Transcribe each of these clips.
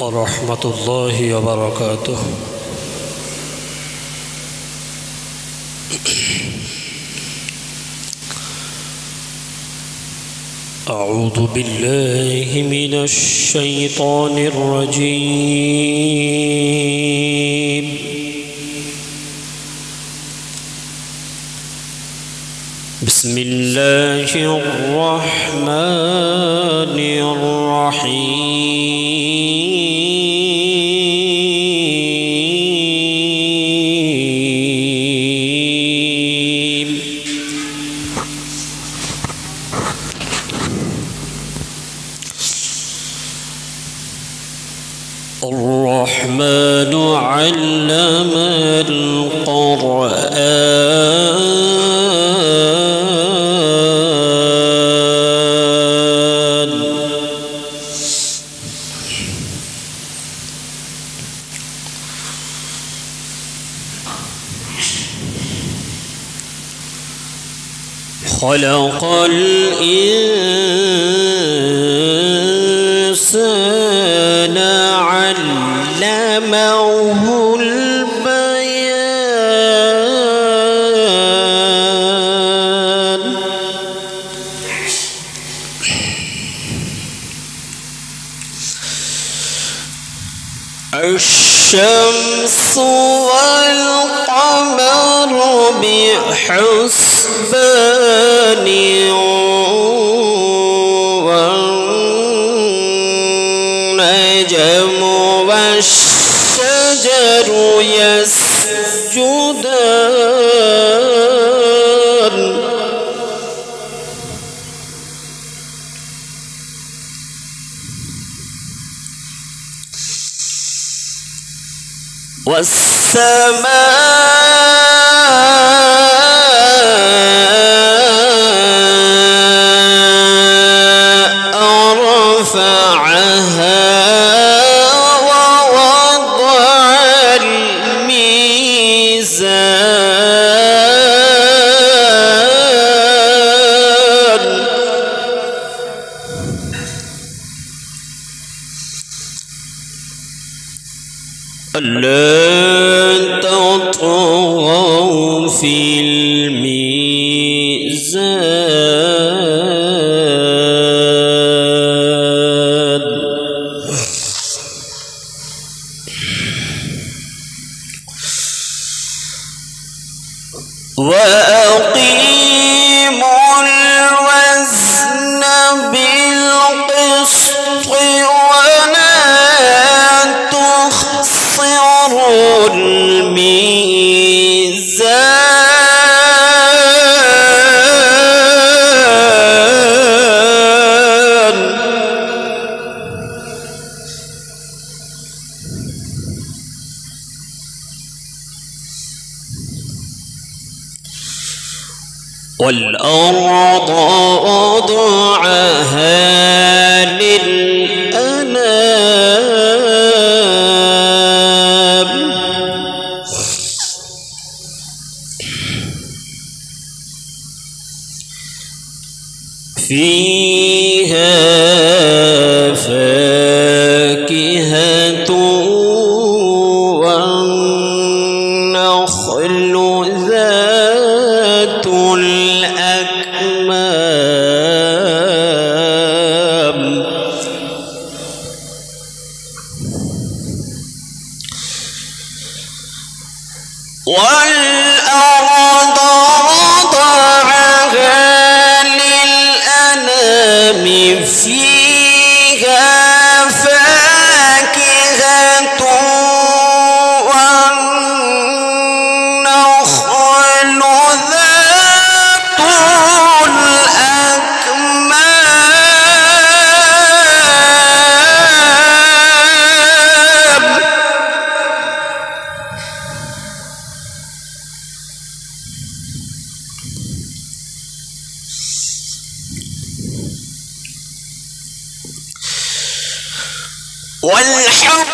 ورحمة الله وبركاته. أعوذ بالله من الشيطان الرجيم. بسم الله الرحمن الرحيم. الرحمن علم القرآن. خلق الإنسان علمه البيان. الشمس والقمر بحسبان والنجم والشجر يسجدان. والسماء رفعها ووضع الميزان. ألا تطغوا في الميزان. وأقيموا الوزن بالقسط ولا تخسروا الميزان. والأرض وضعها للأنام. فيها فاكهة والنخل ذات الأكمام. والأرض وضعها للأنام. فيها فاكهة والنخل ذات الأكمام. والحب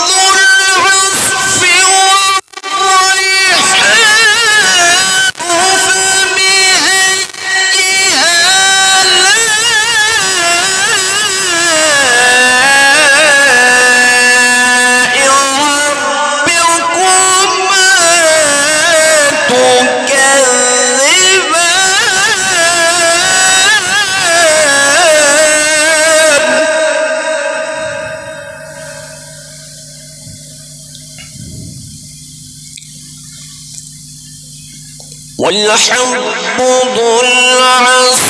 ذو العصف والريحان فبأي آلاء والحب ذو العصف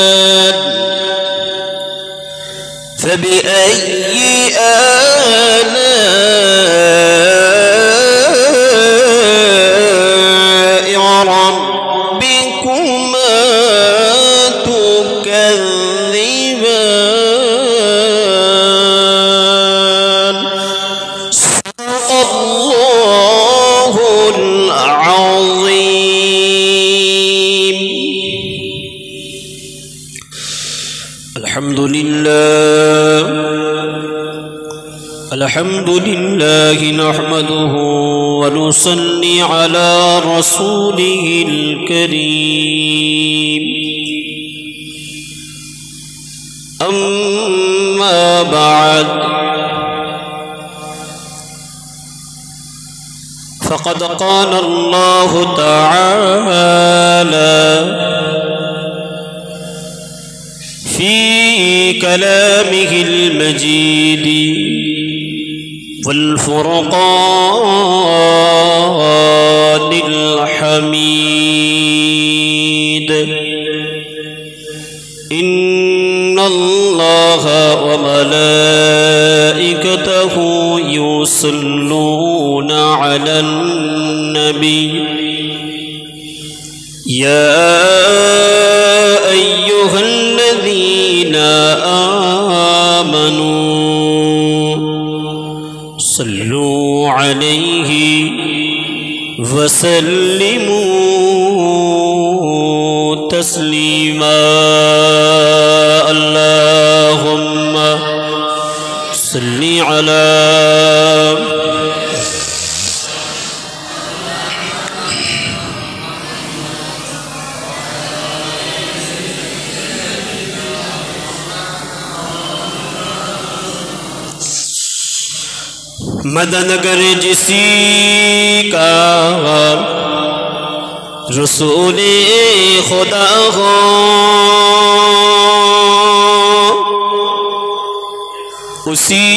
والريحان فبأي آلاء ربكما تكذبان صدق الله العظيم. الحمد لله نحمده ونصلي على رسوله الكريم. أما بعد فقد قال الله تعالى في كلامه المجيد والفرقان الحميد إن الله وملائكته يصلون على النبي يا أيها الذين آمنوا صلوا عليه وسلموا تسليما. اللهم صل على मदन कर जिसी का रसूल खुदा हो उसी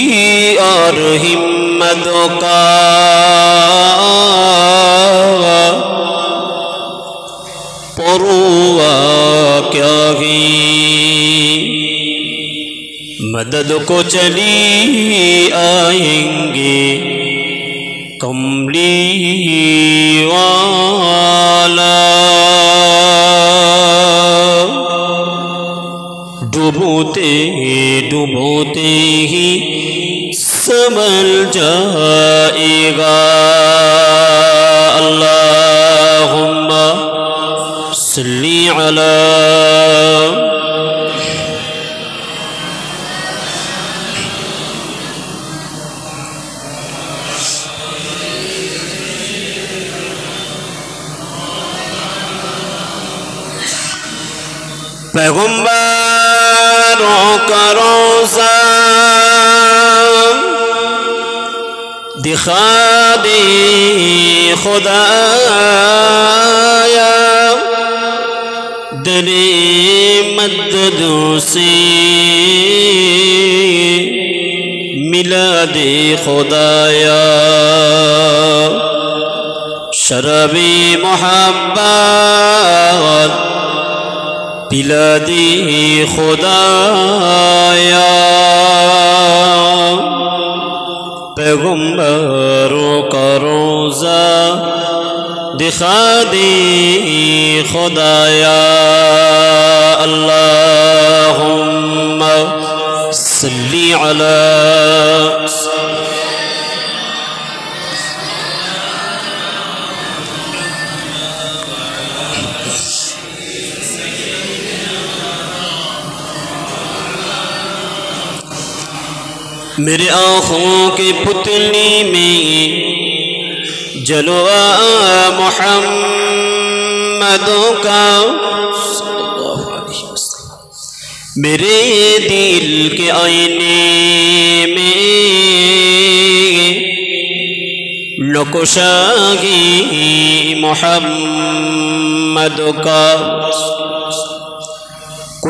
और हिम्मत का परुआ क्या ही मदद को चली आएंगे कमली वाला डूबोते डूबोते ही संभल जाएगा। अल्लाहुम्मा सल्ली अला पैगम्बरों का रोज़ा दिखा दे खुदाया दरे मदद से मिला दे खुदाया शरबी मोहब्बत पिला दे खुदाया पैगम्बरों का रोज़ा दिखा दे खुदाया। अल्लाहुम्मा सल्ली अला मेरे आँखों की पुतली में जलवा मोहम्मद का मेरे दिल के आईने में नक्शागी मोहम्मद का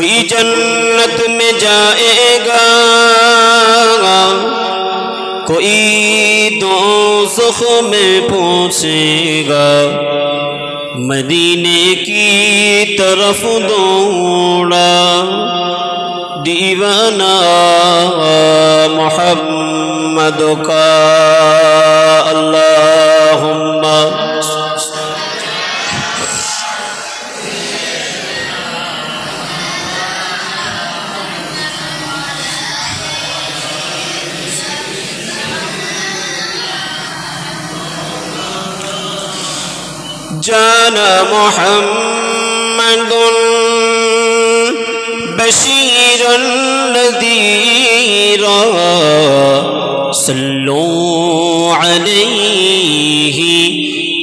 कोई जन्नत में जाएगा, कोई दोज़ख में पहुँचेगा। मदीने की तरफ दौड़ा दीवाना मोहम्मद का। अल्लाहुम्मा जाना मुहम्मदुन बशीरन नज़ीरा सल्लू अलैहि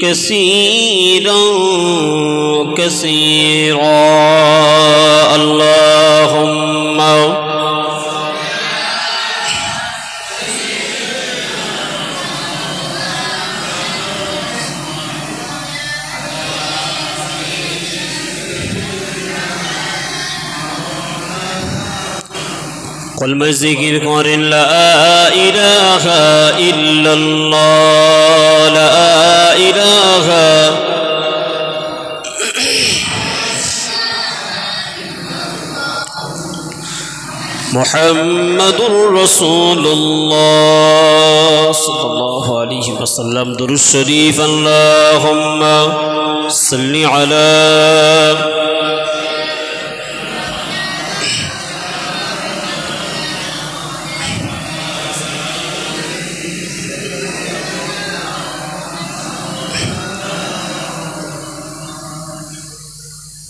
कसीरन कसीरा। अल्लाहुम्मा कुल में ज़िक्र करें ला इलाहा इल्लल्लाह, ला इलाहा मुहम्मदुर रसूलुल्लाह सल्लल्लाहु अलैहि वसल्लम। दुरूद शरीफ अल्लाहुम्मा सल्लि अला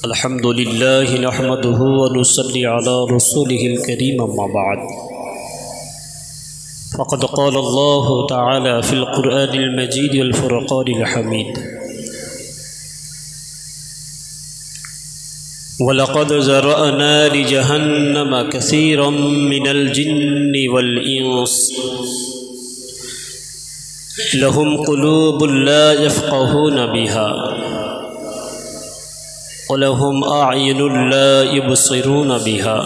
अल्हम्दुलिल्लाह नहमदुहु व नुसल्ली अला रसूलिहिल करीम अम्मा बाद। फ़क़द क़ाल अल्लाहु तआला फ़िल क़ुरआनिल मजीद वल फ़ुरक़ानिल हमीद। वलक़द ज़रअना लिजहन्नम कसीरम मिनल जिन्नि वल इंस लहुम क़ुलूबुन ला यफ़क़हून बिहा वलहुम अअयुनुन ला युबसिरून बिहा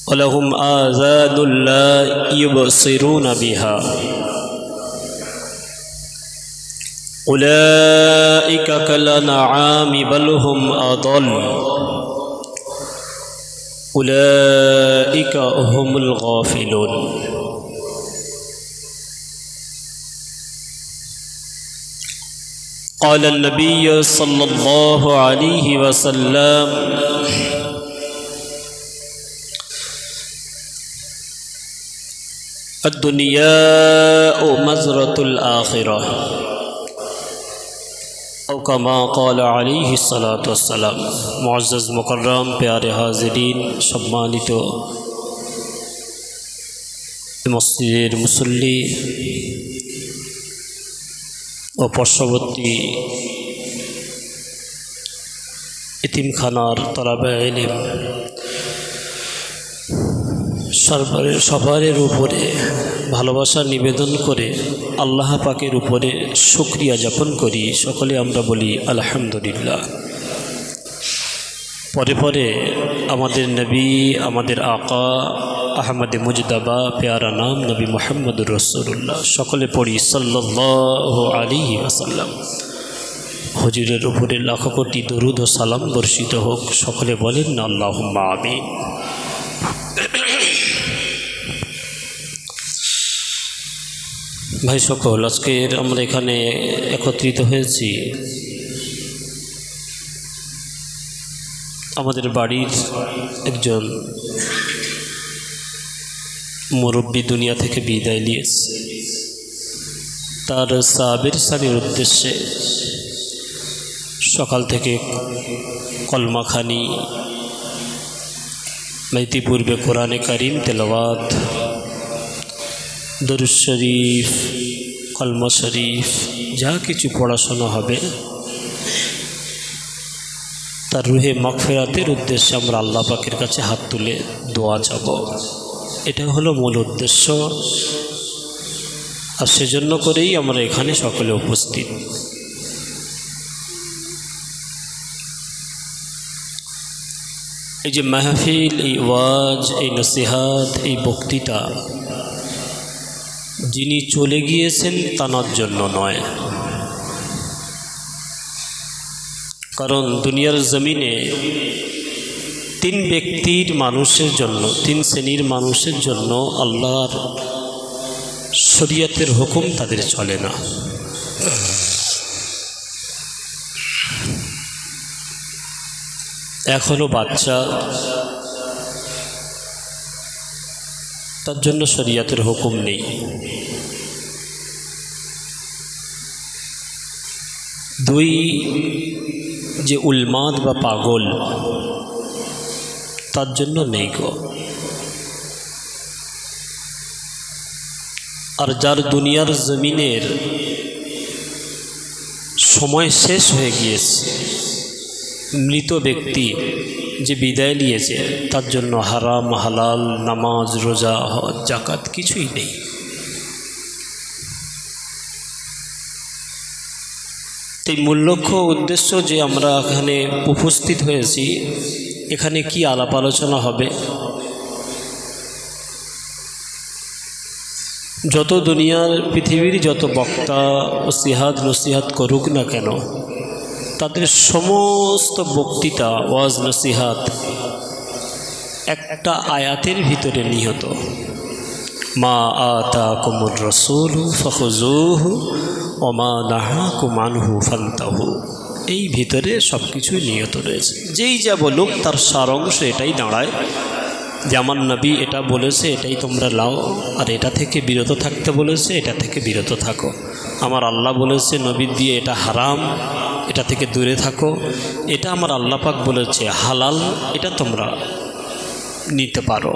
वलहुम आज़ानुन ला युबसिरून बिहा उलाइका कलअनआमि बल हुम अदल उलाइका हुमुल गाफिलून। क़ाल नबी सल्लल्लाहु अलैहि वसल्लम अद्दुनिया मज़रतुल आखिरह औ कमा क़ाल अलैहि सलातु वस्सलाम। मुअज़्ज़ज़ मुकर्रम प्यारे हाज़िरीन, सम्मानित मस्जिदेर मुसल्ली ও পার্শ্ববর্তী এতিমখানার তলাবে ইলম সবার উপরে ভালোবাসা নিবেদন করে আল্লাহ পাকের উপরে শুকরিয়া যাপন করি। সকলে আমরা বলি আলহামদুলিল্লাহ। পরে পরে আমাদের নবী, আমাদের আকা আহমদ মুজতবা প্যারা নাম নবী মুহাম্মদুর রাসূলুল্লাহ সকলে পড়ি সাল্লাল্লাহু আলাইহি ওয়াসাল্লাম। হুজুরের উপরে লাখ কোটি দরুদ ও সালাম বর্ষিত হোক। সকলে বলেন না আল্লাহুম্মা আমিন। ভাই সকল, আজকের আমরা এখানে একত্রিত হয়েছি আমাদের বাড়ির একজন মুরব্বী দুনিয়া থেকে বিদায় নিয়েছে। তার সাবির সানির উদ্দেশ্যে সকাল থেকে কলমাখানি, ইতিপূর্বে কোরআনে কারিম তেলাওয়াত, দরুদ শরীফ, কলমা শরীফ যা কিছু পড়াশোনা হবে তার রুহে মাগফিরাতের উদ্দেশ্যে আমরা আল্লাহ পাকের কাছে হাত তুলে দোয়া চাব। এটা হলো মূল উদ্দেশ্য। আর সেজন্য করেই আমরা এখানে সকলে উপস্থিত। এই যে মাহফিল, এই ওয়াজ, এই নসিহাত, এই বক্তৃতা যিনি চলে গিয়েছেন তানার জন্য নয়। কারণ দুনিয়ার জমিনে তিন ব্যক্তির মানুষের জন্য, তিন শ্রেণীর মানুষের জন্য আল্লাহর শরীয়তের হুকুম তাদের চলে না। এক হলো বাচ্চা, তার জন্য শরীয়তের হুকুম নেই। দুই, যে উলমাদ বা পাগল, তার জন্য নেই গো। আর যার দুনিয়ার জমিনের সময় শেষ হয়ে গিয়েছে, মৃত ব্যক্তি যে বিদায় নিয়েছে, তার জন্য হারাম হালাল, নামাজ, রোজা, হজ, যাকাত কিছুই নেই। এই মূল লক্ষ্য উদ্দেশ্য যে আমরা এখানে উপস্থিত হয়েছি, এখানে কি আলাপ আলোচনা হবে? যত দুনিয়ার পৃথিবীর যত বক্তা ও নসিহাত করুক না কেন, তাদের সমস্ত বক্তৃতা, ওয়াজ, নসিহাত একটা আয়াতের ভিতরে নিহত। মা আতাকুমুর রাসূলু ফাখুযুহু ওয়া মা নাহাকুম আনহু ফান্তাহু। এই ভিতরে সব কিছুই নিহত রয়েছে। যেই যা বলুক তার সারাংশ এটাই দাঁড়ায় যে আমার নবী এটা বলেছে, এটাই তোমরা লাও, আর এটা থেকে বিরত থাকতে বলেছে, এটা থেকে বিরত থাকো। আমার আল্লাহ বলেছে নবী দিয়ে এটা হারাম, এটা থেকে দূরে থাকো। এটা আমার আল্লাহ পাক বলেছে হালাল, এটা তোমরা নিতে পারো।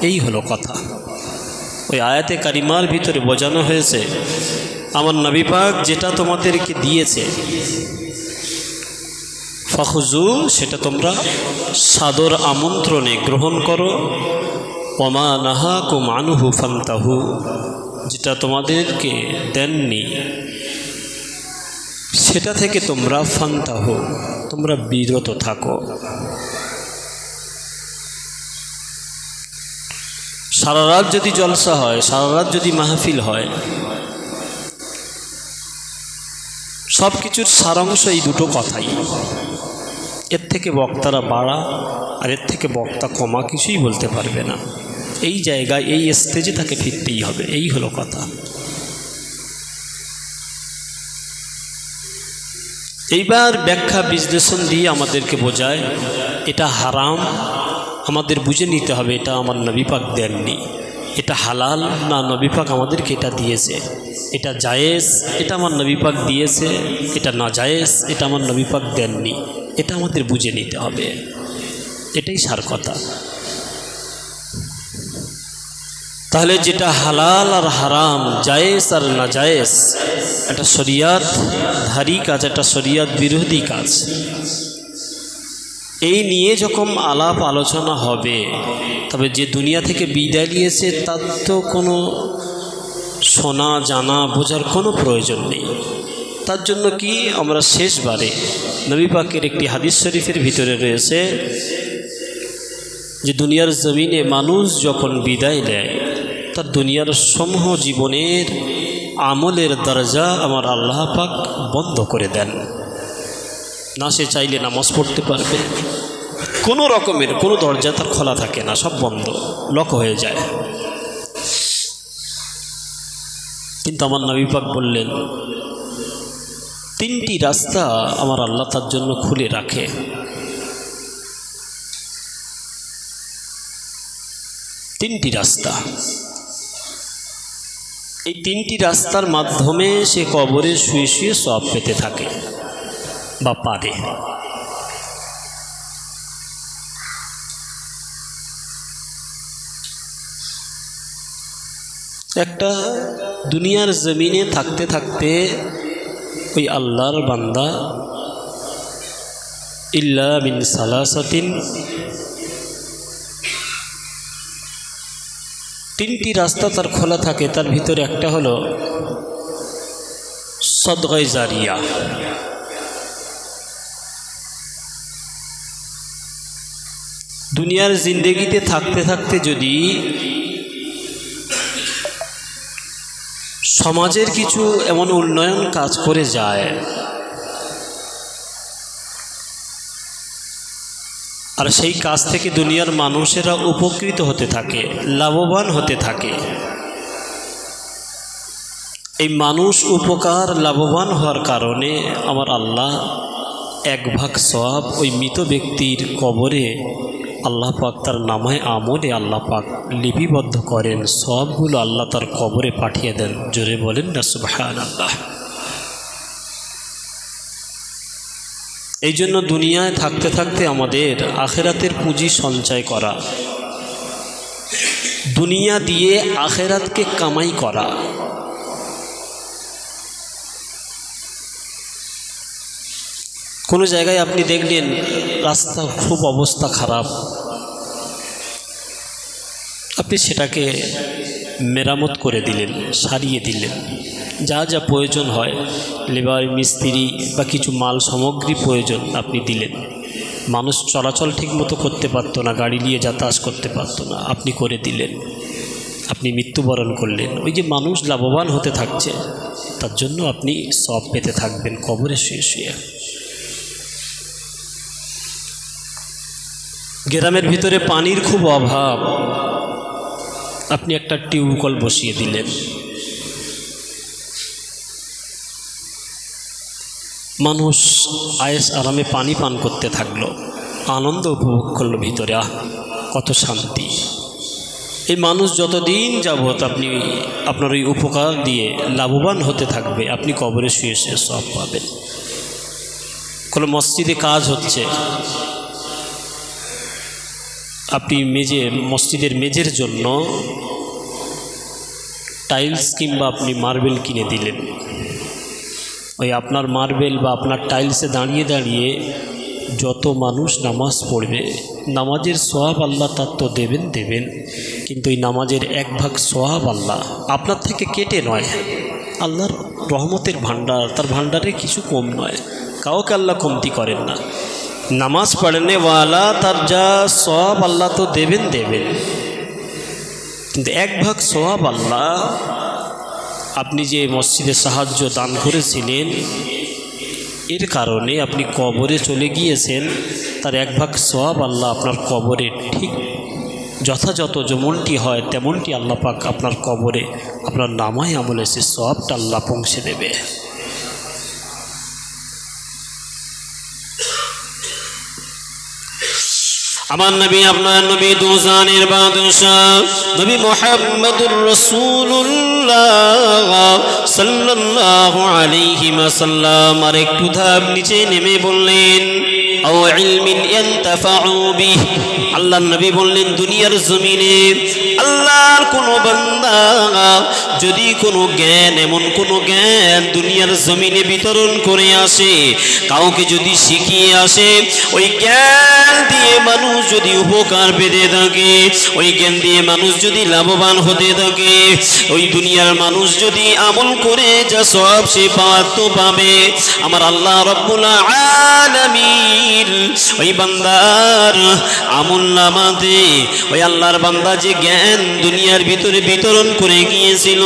এই হলো কথা। ওই আয়াতে কারিমার ভিতরে বোঝানো হয়েছে আমার নবী পাক যেটা তোমাদেরকে দিয়েছে ফাখুজু, সেটা তোমরা সাদর আমন্ত্রণে গ্রহণ করো। ওমা নাহাকুম আনহু ফান্তাহু, যেটা তোমাদেরকে দেননি সেটা থেকে তোমরা ফান্তাহু, তোমরা বিরত থাকো। সারা রাত যদি জলসা হয়, সারা রাত যদি মাহফিল হয়, সব কিছুর সারাংশ এই দুটো কথাই। এর থেকে বক্তারা বাড়া আর এর থেকে বক্তা কমা কিছুই বলতে পারবে না। এই জায়গায়, এই স্টেজে তাকে ফিরতেই হবে। এই হলো কথা। এইবার ব্যাখ্যা বিশ্লেষণ দিয়ে আমাদেরকে বোঝায় এটা হারাম, আমাদের বুঝে নিতে হবে এটা আমার নবী পাক দেননি। এটা হালাল না, নবী পাক আমাদেরকে এটা দিয়েছে। এটা জায়েজ, এটা আমার নবী পাক দিয়েছে। এটা না জায়েজ, এটা আমার নবী পাক দেননি। এটা আমাদের বুঝে নিতে হবে। এটাই সার কথা। তাহলে যেটা হালাল আর হারাম, জায়েজ আর না জায়েজ, এটা শরিয়াত ধারী কাজ, এটা শরিয়াত বিরোধী কাজ। এই নিয়ে যখন আলাপ আলোচনা হবে, তবে যে দুনিয়া থেকে বিদায় নিয়েছে তার তো কোনো শোনা, জানা, বোঝার কোনো প্রয়োজন নেই। তার জন্য কি আমরা শেষবারে নবী পাকের একটি হাদিস শরীফের ভিতরে রয়েছে যে দুনিয়ার জমিনে মানুষ যখন বিদায় নেয়, তার দুনিয়ার সমূহ জীবনের আমলের দরজা আমার আল্লাহ পাক বন্ধ করে দেন। না সে চাইলে নামাজ পড়তে পারবে, কোনো রকমের কোনো দরজা তার খোলা থাকে না, সব বন্ধ, লক হয়ে যায়। কিন্তু আমার নবী পাক বললেন তিনটি রাস্তা আমার আল্লাহ তার জন্য খুলে রাখে। তিনটি রাস্তা, এই তিনটি রাস্তার মাধ্যমে সে কবরে শুয়ে শুয়ে সওয়াব পেতে থাকে বা পারে। একটা দুনিয়ার জমিনে থাকতে থাকতে ওই আল্লাহর বান্দা ইল্লা মিন সালাসাতিন, তিনটি রাস্তা তার খোলা থাকে। তার ভিতরে একটা হলো সদকায়ে জারিয়া, দুনিয়ার জিন্দেগিতে থাকতে থাকতে যদি সমাজের কিছু এমন উন্নয়ন কাজ করে যায় আর সেই কাজ থেকে দুনিয়ার মানুষেরা উপকৃত হতে থাকে, লাভবান হতে থাকে, এই মানুষ উপকার লাভবান হওয়ার কারণে আমার আল্লাহ 1 ভাগ সওয়াব ওই মৃত ব্যক্তির কবরে আল্লাহ পাক তার নামায় আমলে আল্লাহ পাক লিপিবদ্ধ করেন, সওয়াবগুলো আল্লাহ তার কবরে পাঠিয়ে দেন। জোরে বলেন না সুবহানাল্লাহ। এই জন্য দুনিয়ায় থাকতে থাকতে আমাদের আখেরাতের পুঁজি সঞ্চয় করা, দুনিয়া দিয়ে আখেরাতকে কামাই করা। কোনো জায়গায় আপনি দেখলেন রাস্তা খুব অবস্থা খারাপ, আপনি সেটাকে মেরামত করে দিলেন, সারিয়ে দিলেন, যা যা প্রয়োজন হয়, লেবার মিস্ত্রি বা কিছু মাল সামগ্রী প্রয়োজন আপনি দিলেন। মানুষ চলাচল ঠিকমতো করতে পারতো না, গাড়ি নিয়ে যাতায়াত করতে পারতো না, আপনি করে দিলেন, আপনি মৃত্যুবরণ করলেন। ওই যে মানুষ লাভবান হতে থাকছে, তার জন্য আপনি সওয়াব পেতে থাকবেন কবরে শুয়ে শুয়ে। গ্রামের ভিতরে পানির খুব অভাব, আপনি একটা টিউবকল বসিয়ে দিলেন, মানুষ আয়েস আরামে পানি পান করতে থাকলো, আনন্দ উপভোগ করলো ভিতরে, কত শান্তি। এই মানুষ যতদিন যাবত আপনি আপনার ওই উপকার দিয়ে লাভবান হতে থাকবে, আপনি কবরে শুয়ে শুয়ে সওয়াব পাবেন। কোনো মসজিদে কাজ হচ্ছে, আপনি মসজিদের মেঝের জন্য টাইলস কিংবা আপনি মার্বেল কিনে দিলেন, ওই আপনার মার্বেল বা আপনার টাইলসে দাঁড়িয়ে দাঁড়িয়ে যত মানুষ নামাজ পড়বে, নামাজের সওয়াব আল্লাহ তার তো দেবেন, কিন্তু এই নামাজের 1 ভাগ সওয়াব আল্লাহ আপনার থেকে কেটে নয়, আল্লাহর রহমতের ভাণ্ডার, তার ভাণ্ডারে কিছু কম নয়, কাউকে আল্লাহ কমতি করেন না। নামাজ পড়নে ওয়ালা তার যা সওয়াব আল্লাহ তো দেবেন, কিন্তু 1 ভাগ সওয়াব আল্লাহ আপনি যে মসজিদে সাহায্য দান করেছিলেন, এর কারণে আপনি কবরে চলে গিয়েছেন, তার 1 ভাগ সওয়াব আল্লাহ আপনার কবরে ঠিক যথাযথ যেমনটি হয় তেমনটি আল্লাহ পাক আপনার কবরে আপনার নামায় আমলে সে সওয়াবটা আল্লাহ পৌঁছে দেবে। আমার নবী, আপনার নবী, দুজানের বাদশাহ নবী মুহাম্মদুর রাসূলুল্লাহ সাল্লাল্লাহু আলাইহি ওয়াসাল্লাম আর একটু ধাপ নিচে নেমে বললেন, আও ইলমিন ইয়ানতাফাউ বিহি। আল্লাহর নবী বললেন, দুনিয়ার জমিনে আল্লাহর কোনো বান্দা যদি কোনো জ্ঞান, এমন কোনো জ্ঞান দুনিয়ার জমিনে বিতরণ করে আসে, কাউকে যদি শিখিয়ে আসে, ওই জ্ঞান দিয়ে মানুষ যদি উপকার পেতে থাকে, ওই জ্ঞান দিয়ে মানুষ যদি লাভবান হতে থাকে, ওই দুনিয়ার মানুষ যদি আমল করে যা সওয়াব সে পাবে, আমার আল্লাহ রাব্বুল আলামিন ওই বান্দার আমল নামাতে, ওই আল্লাহর বান্দা যে জ্ঞান দুনিয়ার ভিতরে বিতরণ করে গিয়েছিল,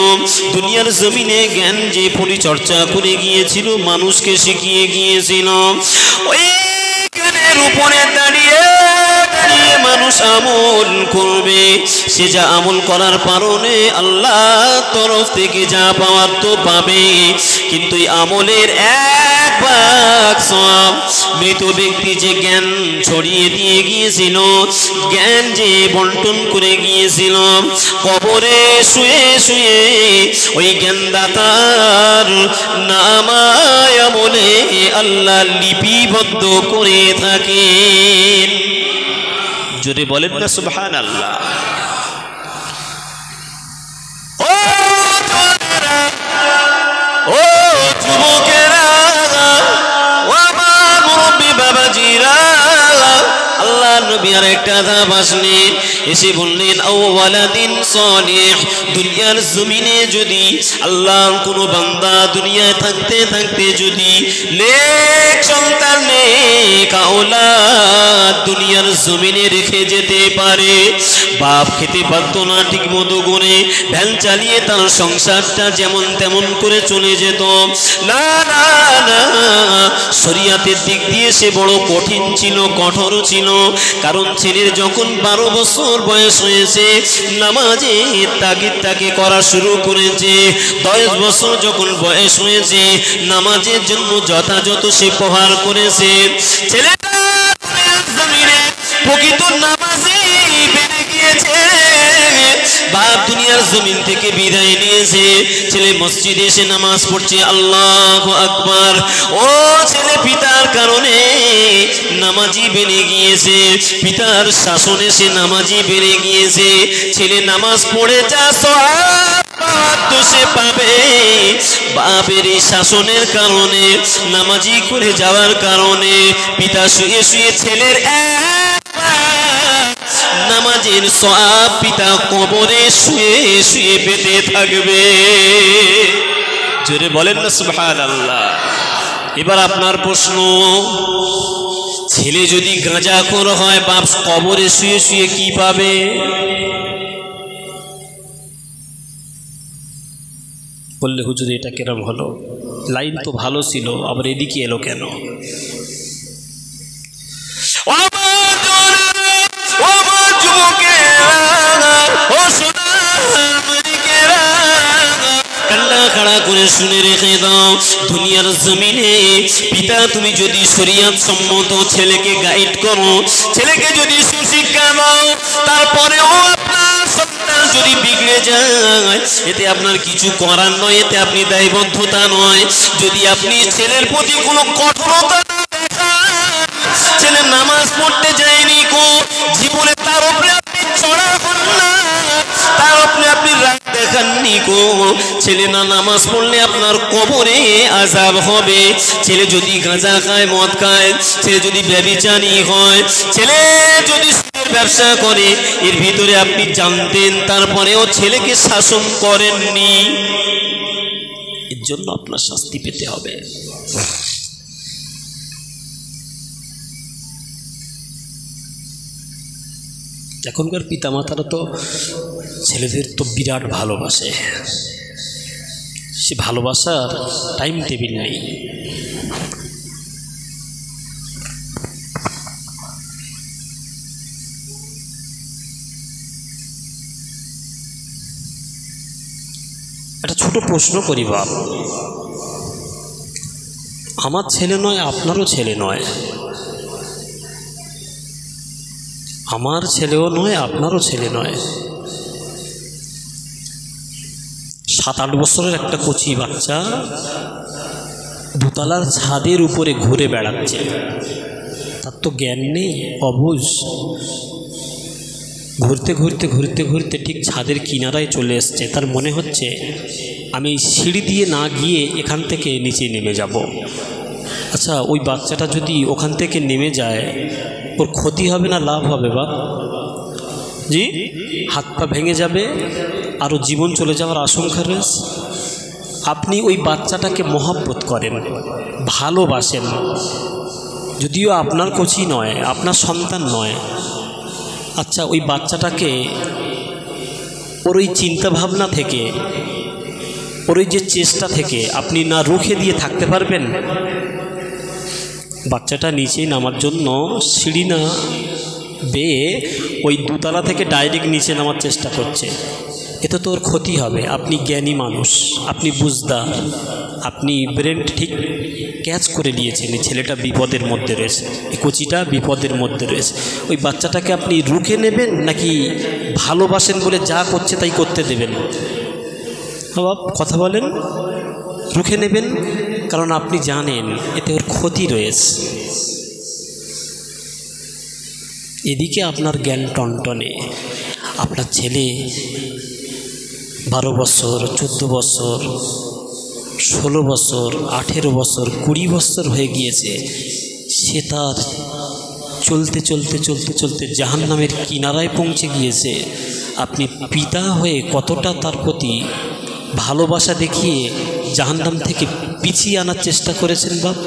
দুনিয়ার জমিনে জ্ঞান যে পরিচর্যা করে গিয়েছিল, মানুষকে শিখিয়ে গিয়েছিল, ওই জ্ঞানের উপরে দাঁড়িয়ে মানুষ আমল করবে, সে যা আমল করার কারণে আল্লাহ তরফ থেকে যা পাওয়ার তো পাবে, কিন্তু এই আমলের 1 ভাগ সওয়াব মৃত ব্যক্তি যে জ্ঞান ছড়িয়ে দিয়ে গিয়েছিল, জ্ঞান যে বন্টন করে গিয়েছিল, কবরে শুয়ে শুয়ে ওই জ্ঞানদাতার নামায় আমলে আল্লাহ লিপিবদ্ধ করে থাকেন। জোরে বলেন না সুবহানাল্লাহ। ও যুবকেরা, ও আমার মুরব্বি বাবাজিরা, আল্লাহ নবী আর একটা ধাপ আসলেন, এসে বললেন, আও ওয়ালাদিন সালিহ। দুনিয়ার জমিনে যদি আল্লাহর কোনো বান্দা দুনিয়ায় থাকতে থাকতে যদি নেক সন্তান, নেক নেক আওলাদ দুনিয়ার জমিনে রেখে যেতে পারে। বাপ খেতে পারতো না ঠিক মতো করে, ভ্যান চালিয়ে তার সংসারটা যেমন তেমন করে চলে যেত। না না না, শরিয়াতের দিক দিয়ে সে বড় কঠিন ছিল, কঠোর ছিল। কারণ ছেলের যখন 12 বছর বয়স হয়েছে, নামাজে তাগিদ তাকে করা শুরু করেছে। 10 বছর যখন বয়স হয়েছে, নামাজের জন্য যথাযথ সে প্রহার করেছে। ছেলেটা জমিনে প্রকৃত নামাজি বেড়ে গিয়েছে। বাপ দুনিয়ার জমিন থেকে বিদায় নিয়েছে, ছেলে মসজিদে এসে নামাজ পড়ছে, আল্লাহু আকবার। ও ছেলে পিতার কারণে নামাজি বেড়ে গিয়েছে, পিতার শাসনে সে নামাজি বেড়ে গিয়েছে। ছেলে নামাজ পড়ে যা সওয়াব সে পাবে, বাপের এই শাসনের কারণে, নামাজি করে যাওয়ার কারণে পিতা শুয়ে শুয়ে ছেলের নামাজের সওয়াব পিতা কবরে শুয়ে শুয়ে পেতে থাকবে। জোরে বলেন না সুবহানাল্লাহ। এবার আপনার প্রশ্ন, ছেলে যদি গাঁজাখোর হয়, বাপ কবরে শুয়ে শুয়ে কি পাবে? বললে হুজুর এটা কেরম হলো? লাইন তো ভালো ছিল, আবার এদিকে এলো কেন? খাড়া করে শুনে রেখে দাও, দুনিয়ার জমিনে পিতা তুমি যদি শরিয়ত সম্মত ছেলেকে গাইড করো, ছেলেকে যদি সুশিক্ষা দাও, তারপরেও আপনার সন্তান যদি বিগড়ে যায়, এতে আপনার কিছু করার নয়, এতে আপনি দায়বদ্ধতা নয়। যদি আপনি ছেলের প্রতি কোনো কঠোরতা না দেখান, ছেলে নামাজ পড়তে যায়নি কো জীবনে, তার উপরে আপনি চড়া হন না, তার উপরে আপনি রাগ দেখাননি কো, ছেলে না নামাজ পড়লে আপনার কবরে আযাব হবে। ছেলে যদি গাঁজা খায়, মদ খায়, ছেলে যদি ব্যভিচারী হয়, ছেলে যদি সুদের ব্যবসা করে, এর ভিতরে আপনি জানতেন, তারপরেও ছেলেকে শাসন করেননি, এর জন্য আপনার শাস্তি পেতে হবে। এখনকার পিতামাতারা তো ছেলেদের তো বিরাট ভালোবাসে, সে ভালোবাসার টাইম টেবিল নেই। একটা ছোট প্রশ্ন করি বাপ, আমার ছেলে নয়, আপনারও ছেলে নয়, আমার ছেলেও নয়, আপনারও ছেলে নয়, 7-8 বছরের একটা কচি বাচ্চা দোতলার ছাদের উপরে ঘুরে বেড়াচ্ছে, তার তো জ্ঞান নেই, অবুঝ। ঘুরতে ঘুরতে ঘুরতে ঘুরতে ঠিক ছাদের কিনারায় চলে এসছে, তার মনে হচ্ছে আমি সিঁড়ি দিয়ে না গিয়ে এখান থেকে নিচে নেমে যাব। আচ্ছা, ওই বাচ্চাটা যদি ওখান থেকে নেমে যায়, ওর ক্ষতি হবে না লাভ হবে বাপ? জি, হাত পা ভেঙে যাবে, আরও জীবন চলে যাওয়ার আশঙ্কা রয়েছে। আপনি ওই বাচ্চাটাকে মহব্বত করেন, ভালোবাসেন, যদিও আপনার কোচি নয়, আপনার সন্তান নয়। আচ্ছা, ওই বাচ্চাটাকে ওর ওই চিন্তাভাবনা থেকে, ওর ওই যে চেষ্টা থেকে আপনি না রুখে দিয়ে থাকতে পারবেন? বাচ্চাটা নিচে নামার জন্য সিঁড়ি না বেয়ে ওই দোতলা থেকে ডাইরেক্ট নিচে নামার চেষ্টা করছে, এতে তো ওর ক্ষতি হবে। আপনি জ্ঞানী মানুষ, আপনি বুঝদার, আপনি ব্রেন ঠিক ক্যাচ করে নিয়েছেন এই ছেলেটা বিপদের মধ্যে রয়েছে, এই কচিটা বিপদের মধ্যে রয়েছে। ওই বাচ্চাটাকে আপনি রুখে নেবেন নাকি ভালোবাসেন বলে যা করছে তাই করতে দেবেন? বাবা কথা বলেন, রুখে নেবেন, কারণ আপনি জানেন এতে ওর ক্ষতি রয়েছে। এদিকে আপনার জ্ঞান টনটনে, আপনার ছেলে 12 বছর, 14 বছর, 16 বছর, 18 বছর, 20 বছর হয়ে গিয়েছে, সে তার চলতে চলতে চলতে চলতে জাহান্নামের কিনারায় পৌঁছে গিয়েছে। আপনি পিতা হয়ে কতটা তার প্রতি ভালোবাসা দেখিয়ে জাহান্নাম থেকে পিছিয়ে আনার চেষ্টা করেছেন বাপ?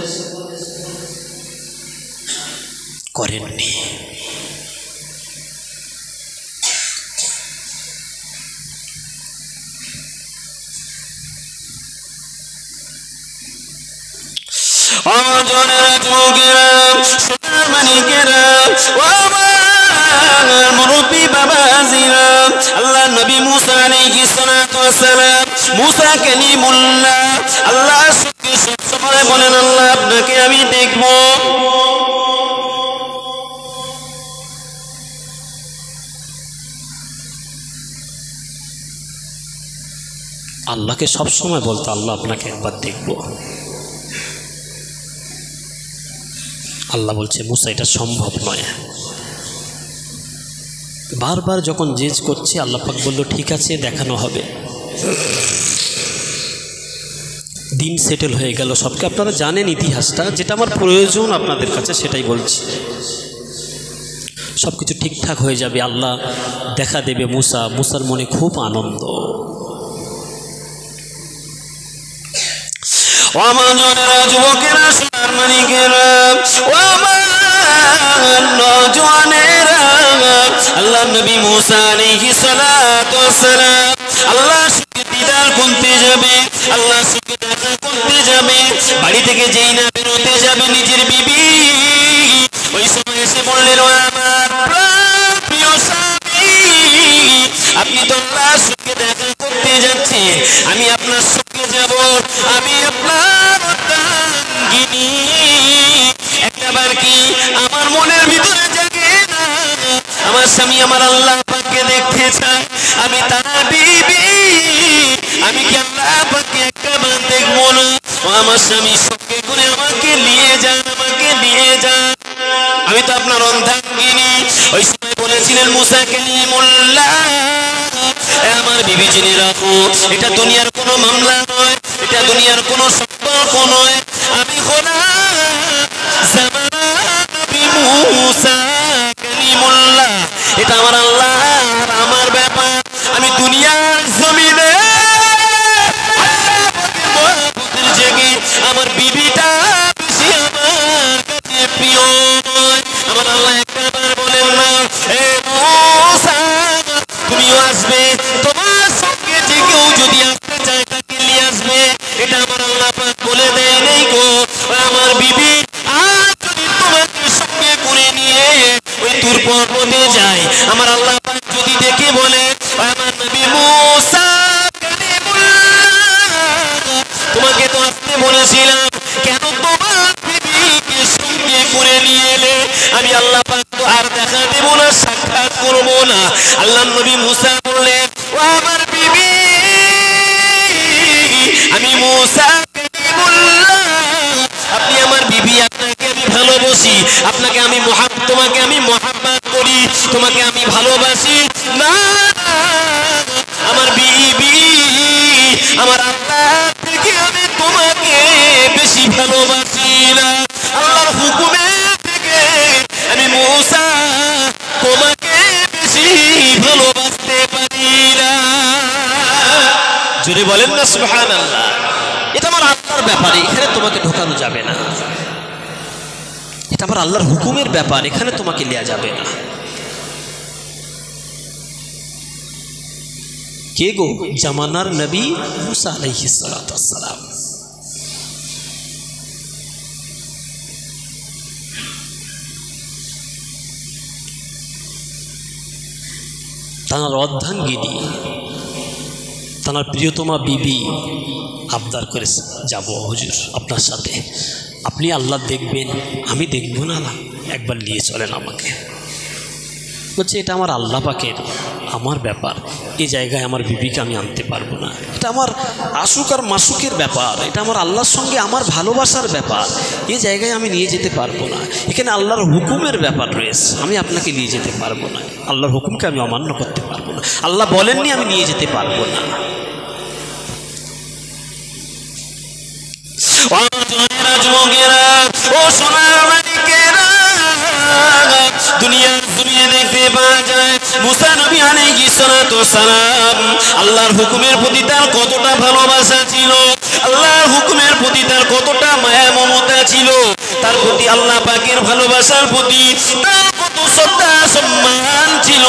করেননি। আল্লাহ নবী মুসা আলাইহিস সালাতু ওয়াস সালাম, মুসা কালিমুল্লাহ, আল্লাহর সঙ্গে সবসময় বলেন আল্লাহ আপনাকে আমি দেখব। আল্লাহকে সবসময় বলতো আল্লাহ আপনাকে একবার দেখব। আল্লাহ বলছে মুসা এটা সম্ভব নয়। বারবার যখন জিজ্ঞেস করছে আল্লাহ পাক বলল ঠিক আছে দেখানো হবে। দিন সেটেল হয়ে গেল সবকে, আপনারা জানেন ইতিহাসটা, যেটা আমার প্রয়োজন আপনাদের কাছে সেটাই বলছি। সব কিছু ঠিকঠাক হয়ে যাবে, আল্লাহ দেখা দেবে মুসা। মুসার মনে খুব আনন্দ। যুবকেরা, সোনার মানিকেরা, নওজওয়ানেরা, আল্লাহ নবী মুসা আলাইহিস সালাতু ওয়াস সালাম আল্লাহর সঙ্গে দিদার করতে যাবে, আল্লাহর সঙ্গে দেখা করতে যাবে। বাড়ি থেকে যেই না বেরোতে যাবে নিজের বিবি ওই সময় এসে বললেন ও আমার প্রিয় স্বামী, আপনি তো আল্লাহর সঙ্গে দেখা করতে যাচ্ছেন, আমি আপনার সঙ্গে যাব। আমি আপনার অর্ধাঙ্গিনী, একটাবার কি আমার মনের ভিতরে জাগে না আমার স্বামী আমার আল্লাহ পাককে দেখতে চায়, আমি তার বিবি, আমি কি আল্লাহ পাককে একটাবার দেখবো না? ও আমার স্বামী সঙ্গে করে আমাকে নিয়ে যান, আমাকে নিয়ে যান, আমি তো আপনার অর্ধাঙ্গিনী। ওই সময় বলেছিলেন মুসা কালিমুল্লাহ, আমার বিবি জেনে রাখো এটা দুনিয়ার কোনো মামলা নয়, এটা দুনিয়ার কোনো সম্পর্ক নয়, আমি খোদা জামানা নবী মুসা কালিমুল্লাহ, এটা আমার আল্লাহ আর আমার ব্যাপার। আমি দুনিয়ার জমিনে মহব্বতের জেগে আমার বিবিটা বেশি আমার কাছে প্রিয় নয়। আমার আল্লাহ একবার বলেন না এ মুসা তুমিও আসবে, তোমার সঙ্গে যে কেউ যদি আসতে চায় তাকে নিয়ে আসবে, এটা আমার আল্লাহ পাক বলে দেয় নেই গো আমার বিবি। আর যদি তোমাকে সঙ্গে করে নিয়ে ওই তুর পর্বতে যায়, আমার আল্লাহ পাক যদি দেখে বলে আমার নবী মুসা কালিমুল্লাহ, তোমাকে তো আসতে বলেছিলাম, কেন তোমার বিবিকে সঙ্গে করে নিয়ে এলে? আমি আল্লাহ পাক তো আর দেখা দেব না, সাক্ষাৎ করব না। আল্লাহ নবী মুসা বললেন ও আমার বিবি, আমি মুসা কালিমুল্লাহ, আপনি আমার বিবি, আপনাকে আমি ভালোবাসি, আপনাকে আমি তোমাকে আমি মহাব্বত করি, তোমাকে আমি ভালোবাসি না আমার বিবি, আমার আল্লাহ থেকে আমি তোমাকে বেশি ভালোবাসি না। আল্লাহর হুকুমে থেকে আমি মুসা তোমাকে বেশি ভালোবাসতে পারি না। জোরে বলেন না সুবহানাল্লাহ। এটা আমার আল্লাহর ব্যাপার, এখানে তোমাকে ঢোকানো যাবে না। এটা আমার আল্লাহর হুকুমের ব্যাপার, এখানে তোমাকে নেওয়া যাবে না। কে গো? জামানার নবী মুসা আলাইহিস সালাতু ওয়াস সালাম। তার অর্ধাঙ্গিনী, তার প্রিয়তমা বিবি আবদার করে যাব হুজুর আপনার সাথে, আপনি আল্লাহ দেখবেন, আমি দেখব না, একবার নিয়ে চলেন আমাকে। বলছে এটা আমার আল্লাহ পাকের আমার ব্যাপার, এই জায়গায় আমার বিবিকে আমি আনতে পারবো না, এটা আমার আশুক আর মাসুকের ব্যাপার, এটা আমার আল্লাহর সঙ্গে আমার ভালোবাসার ব্যাপার, এই জায়গায় আমি নিয়ে যেতে পারবো না, এখানে আল্লাহর হুকুমের ব্যাপার রয়েছে, আমি আপনাকে নিয়ে যেতে পারবো না, আল্লাহর হুকুমকে আমি অমান্য করতে পারবো না, আল্লাহ বলেননি আমি নিয়ে যেতে পারবো না। দুনিয়ার জমিনে দেখতে পাওয়া যায় মুসা নবী আলাইহিস সালাতু ওয়াস সালাম আল্লাহর হুকুমের প্রতি তার কতটা ভালোবাসা ছিল, আল্লাহর হুকুমের প্রতি তার কতটা মায়া মমতা ছিল। তার প্রতি আল্লাহ পাকের ভালোবাসার প্রতি তার কত শ্রদ্ধা সম্মান ছিল।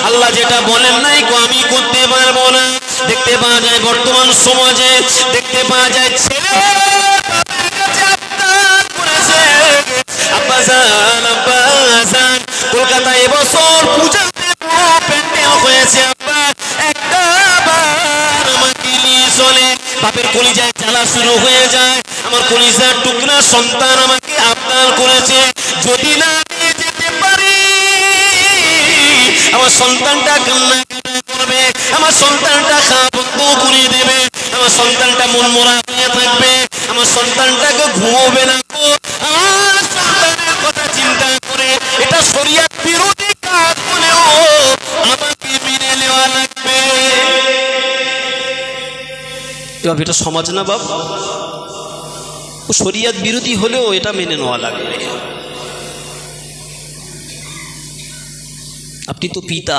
আল্লাহ যেটা বলেন নাই আমি করতে পারবো না। দেখতে পাওয়া যায় বর্তমান সমাজে, দেখতে পাওয়া যায় ছেলে আব্বাজান আব্বাজান কলকাতায় এবছর পূজাতে পুরো প্যান্ডেল হয়েছে, আব্বা একটা বার আমাকে নিয়ে চলে। বাপের কলিজায় জ্বালা শুরু হয়ে যায়, আমার কলিজার টুকরা সন্তান আমাকে আবদার করেছে, যদি না নিয়ে যেতে পারি আমার সন্তানটা কান্না করবে, আমার সন্তানটা খাওয়া বন্ধ করে দেবে, আমার সন্তানটা মনমরা হয়ে থাকবে, আমার সন্তানটাকে ঘুমোবে না। আমার সন্তানের কথা চিন্তা করে এটা শরিয়ত বিরোধী কাজ হলেও আমাকে মেনে নেওয়া লাগবে। এটা সমাজ না বাপ, শরিয়ত বিরোধী হলেও এটা মেনে নেওয়া লাগবে। আপনি তো পিতা,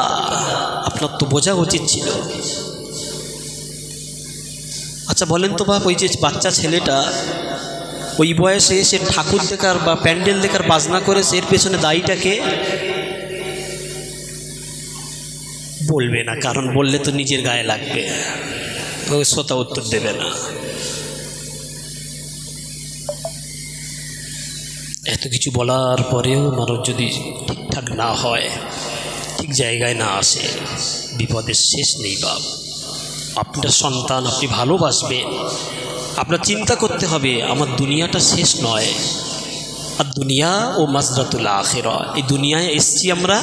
আপনার তো বোঝা উচিত ছিল। আচ্ছা বলেন তো বাপ, ওই যে বাচ্চা ছেলেটা ওই বয়সে সে ঠাকুর দেখার বা প্যান্ডেল দেখার বাজনা করেছে, এর পেছনে দায়ীটাকে বলবে না, কারণ বললে তো নিজের গায়ে লাগবে, শ্রোতা উত্তর দেবে না। এত কিছু বলার পরেও মানুষ যদি ঠিকঠাক না হয়, ঠিক জায়গায় না আসে, বিপদের শেষ নেই বাপ। আপনার সন্তান আপনি ভালোবাসবেন, আপনার চিন্তা করতে হবে আমার দুনিয়াটা শেষ নয়, আর দুনিয়া ও মাজরাতুল আখিরা, এই দুনিয়ায় এসছি আমরা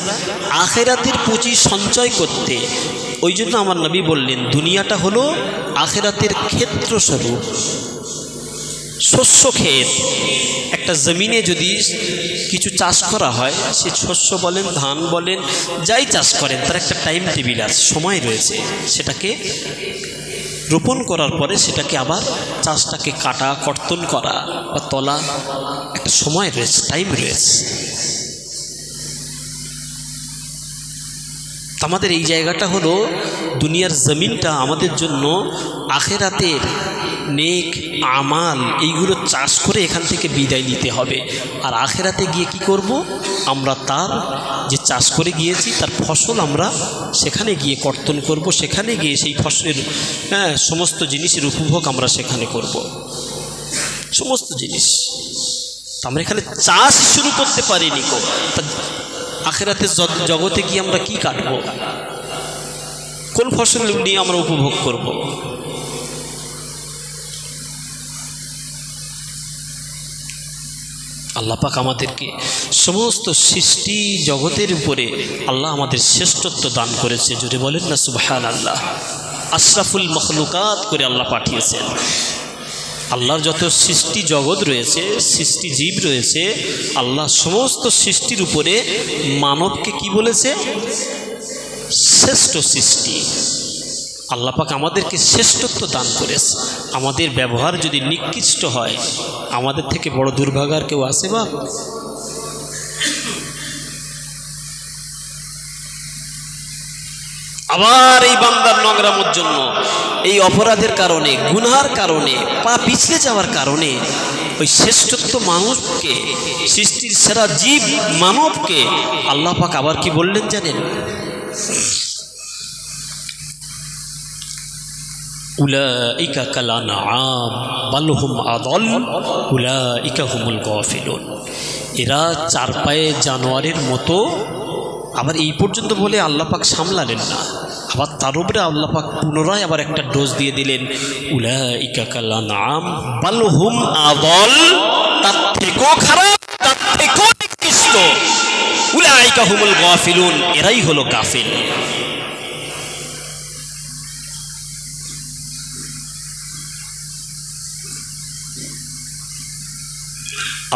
আখিরাতের পুঁজি সঞ্চয় করতে। ওই জন্য আমার নবী বললেন দুনিয়াটা হলো আখিরাতের ক্ষেত্রস্বরূপ, শস্য ক্ষেত। একটা জমিনে যদি কিছু চাষ করা হয়, সে শস্য বলেন ধান বলেন যাই চাষ করেন, তার একটা টাইম টেবিল আছে, সময় রয়েছে। সেটাকে রোপণ করার পরে সেটাকে আবার চাষটাকে কাটা কর্তন করা বা তলা, একটা সময় রয়েছে, টাইম রয়েছে। আমাদের এই জায়গাটা হলো দুনিয়ার জমিনটা আমাদের জন্য আখিরাতের নেক আমাল এইগুলো চাষ করে এখান থেকে বিদায় নিতে হবে। আর আখিরাতে গিয়ে কি করব, আমরা তার যে চাষ করে গিয়েছি তার ফসল আমরা সেখানে গিয়ে কর্তন করব, সেখানে গিয়ে সেই ফসলের সমস্ত জিনিসের উপভোগ আমরা সেখানে করব, সমস্ত জিনিস। আমরা এখানে চাষ শুরু করতে পারিনি কো, আখিরাতের জগতে গিয়ে আমরা কি কাটবো, কোন ফসল নিয়ে আমরা উপভোগ করব। আল্লাহ পাক আমাদেরকে সমস্ত সৃষ্টি জগতের উপরে আল্লাহ আমাদের শ্রেষ্ঠত্ব দান করেছে, জোরে বলেন না সুবহানাল্লাহ। আশরাফুল মখলুকাত করে আল্লাহ পাঠিয়েছেন। আল্লাহর যত সৃষ্টি জগৎ রয়েছে, সৃষ্টি জীব রয়েছে, আল্লাহ সমস্ত সৃষ্টির উপরে মানবকে কি বলেছে, শ্রেষ্ঠ সৃষ্টি। আল্লাহ পাক আমাদেরকে শ্রেষ্ঠত্ব দান করেছে। আমাদের ব্যবহার যদি নিকৃষ্ট হয়, আমাদের থেকে বড় দুর্ভাগার কেউ আছে বাপ? আবার এই বান্দার নোংরামোর জন্য, এই অপরাধের কারণে, গুনার কারণে, পা পিছলে যাওয়ার কারণে ওই শ্রেষ্ঠত্ব মানুষকে, সৃষ্টির সেরা জীব মানবকে আল্লাহ পাক আবার কি বললেন জানেন? উলাইকা কাল আনআম বাল হুম আদল উলাইকা হুমুল গাফিলুন। এরা চার পায়ে জানোয়ারের মতো। আবার এই পর্যন্ত বলে আল্লাহ পাক সামলালেন না, আবার তার উপরে আল্লাহ পাক পুনরায় আবার একটা ডোজ দিয়ে দিলেন, উলাইকা কাল আনআম বাল হুম আদল, তার থেকেও খারাপ, তার থেকেও নিকৃষ্ট। উলাইকা হুমুল গাফিলুন, এরাই হলো গাফিল।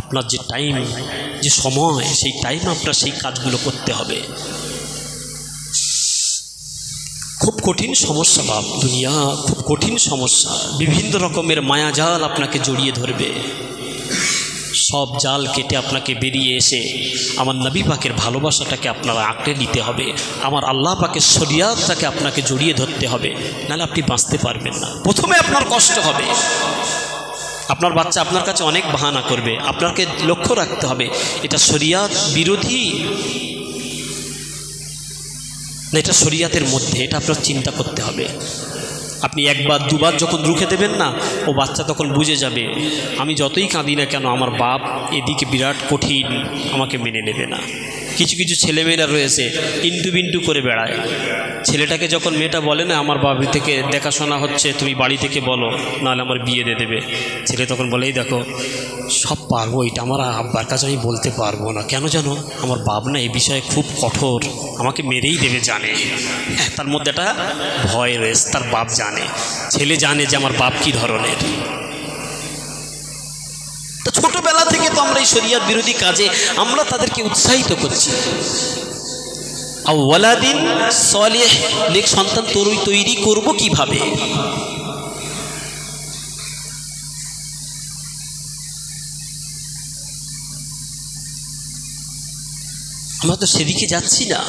আপনার যে টাইম, যে সময়, সেই টাইম আপনার সেই কাজগুলো করতে হবে। খুব কঠিন সমস্যা বাপ, দুনিয়া খুব কঠিন সমস্যা। বিভিন্ন রকমের মায়াজাল আপনাকে জড়িয়ে ধরবে। সব জাল কেটে আপনাকে বেরিয়ে এসে আমার নবী পাকের ভালোবাসাটাকে আপনারা আঁকড়ে নিতে হবে, আমার আল্লাহ পাকের শরিয়াতটাকে আপনাকে জড়িয়ে ধরতে হবে, নাহলে আপনি বাঁচতে পারবেন না। প্রথমে আপনার কষ্ট হবে, আপনার বাচ্চা আপনার কাছে অনেক বাহানা করবে, আপনাকে লক্ষ্য রাখতে হবে এটা শরিয়াত বিরোধী না এটা শরিয়াতের মধ্যে, এটা আপনার চিন্তা করতে হবে। আপনি একবার দুবার যখন রুখে দেবেন না, ও বাচ্চা তখন বুঝে যাবে আমি যতই কাঁদি না কেন আমার বাপ এদিকে বিরাট কঠিন, আমাকে মেনে নেবে না। কিছু কিছু ছেলেমেয়েরা রয়েছে ইন্টু বিন্টু করে বেড়ায়। ছেলেটাকে যখন মেয়েটা বলে না আমার বাড়ি থেকে দেখাশোনা হচ্ছে, তুমি বাড়ি থেকে বলো নাহলে আমার বিয়ে দিয়ে দেবে, ছেলে তখন বলে এই দেখো সব পারবো, এটা আমার আব্বার কাছে আমি বলতে পারবো না, কেন জানো আমার বাপ না এই বিষয়ে খুব কঠোর, আমাকে মেরেই দেবে জানে। তার মধ্যে একটা ভয় রয়েছে, তার বাপ জানে, ছেলে জানে যে আমার বাপ কী ধরনের। তো ছোটবেলা থেকে তো আমরা এই শরিয়াত বিরোধী কাজে আমরা তাদেরকে উৎসাহিত করছি। আওয়ালাদিন সলিহ, নেক সন্তান তৈরি করব কিভাবে? আমরা তো সেদিকে যাচ্ছি না।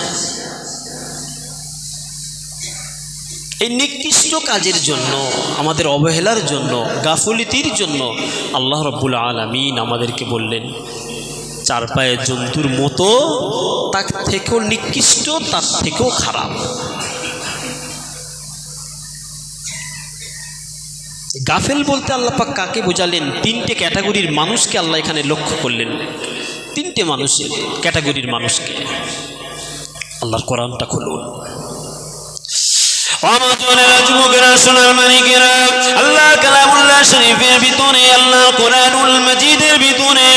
এই নিকৃষ্ট কাজের জন্য, আমাদের অবহেলার জন্য, গাফলিতির জন্য আল্লাহ রাব্বুল আলামিন আমাদেরকে বললেন চার পায়ের জন্তুর মতো, তার থেকেও নিকৃষ্ট, তার থেকেও খারাপ। গাফেল বলতে আল্লাহ পাক কাকে বোঝালেন? তিনটে ক্যাটাগরির মানুষকে আল্লাহ এখানে লক্ষ্য করলেন, তিনটে মানুষের ক্যাটাগরির মানুষকে। আল্লাহর কোরআনটা খুলুন। আল্লাহ কালামুল্লাহ শরীফের ভিতরে, আল্লাহ কোরআনুল মাজিদের ভিতরে,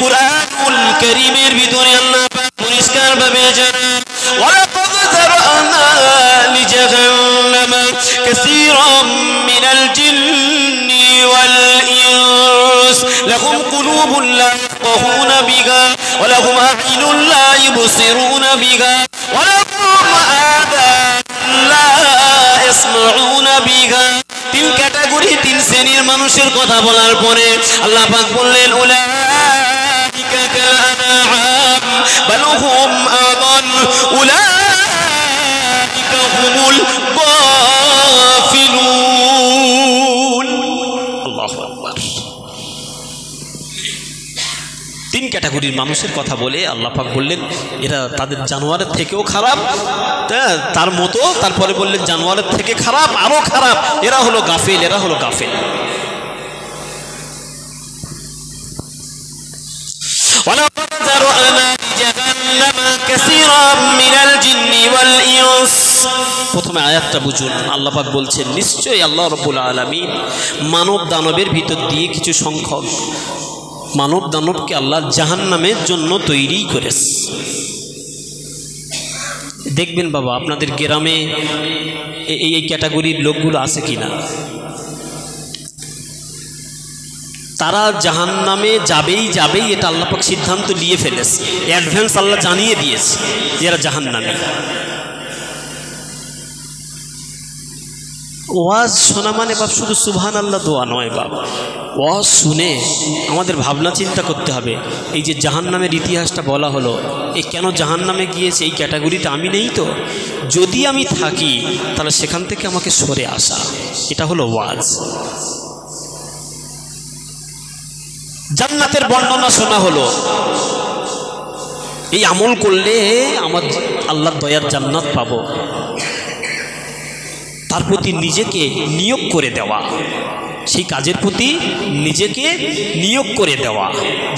কোরআনুল কারীমের ভিতরে আল্লাহ পাক পরিষ্কার ভাবে জানান ওয়ালাকাদ যারানা লিজাহান্নামা কাসীরাম মিনাল জিন্নি ওয়াল ইনস লাহুম কুলুবুন লা ইয়াফকাহুনা বিহা ওয়া লাহুম আ'ইনুন লা ইবসিরুনা বিহা ওয়া লাহুম আযানুন লা ইয়াসমাউনা বিহা। তিন ক্যাটাগরি, তিন শ্রেণীর মানুষের কথা বলার পরে আল্লাহ পাক বললেন উলাইকা কাল আনআম বাল হুম আদাল উলাইকা হুমুল গাফিলুন। আল্লাহু আকবার। তিন ক্যাটাগরির মানুষের কথা বলে আল্লাহ পাক বললেন এরা তাদের জানোয়ারের থেকেও খারাপ, তার মতো, তারপরে বললেন জানোয়ারের থেকে খারাপ, আরো খারাপ, এরা হলো গাফেল, এরা হলো গাফেল। প্রথমে আয়াতটা বুঝুন। আল্লাহ পাক বলছেন নিশ্চয়ই আল্লাহ রাব্বুল আলামিন মানব দানবের ভিতর দিয়ে কিছু সংখ্যক মানব দানবকে আল্লাহ জাহান্নামের জন্য তৈরি করেছে। দেখবেন বাবা আপনাদের গ্রামে এই ক্যাটাগরির লোকগুলো আছে কিনা। তারা জাহান্নামে যাবেই এটা আল্লাহ পাক সিদ্ধান্ত নিয়ে ফেলেছে, অ্যাডভান্স আল্লাহ জানিয়ে দিয়েছে যে এরা জাহান্নামী। ওয়াজ শোনা মানে বাপ শুধু সুবহানাল্লাহ দোয়া নয় বাপ, ওয়াজ শুনে আমাদের ভাবনা চিন্তা করতে হবে। এই যে জাহান্নামের ইতিহাসটা বলা হলো, এই কেন জাহান্নামে গিয়েছে, এই ক্যাটাগরিতে আমি নেই তো, যদি আমি থাকি তাহলে সেখান থেকে আমাকে সরে আসা, এটা হলো ওয়াজ। জান্নাতের বর্ণনা শোনা হলো, এই আমল করলে আমার আল্লাহর দয়ার জান্নাত পাবো, তার প্রতি নিজেকে নিয়োগ করে দেওয়া, সেই কাজের প্রতি নিজেকে নিয়োগ করে দেওয়া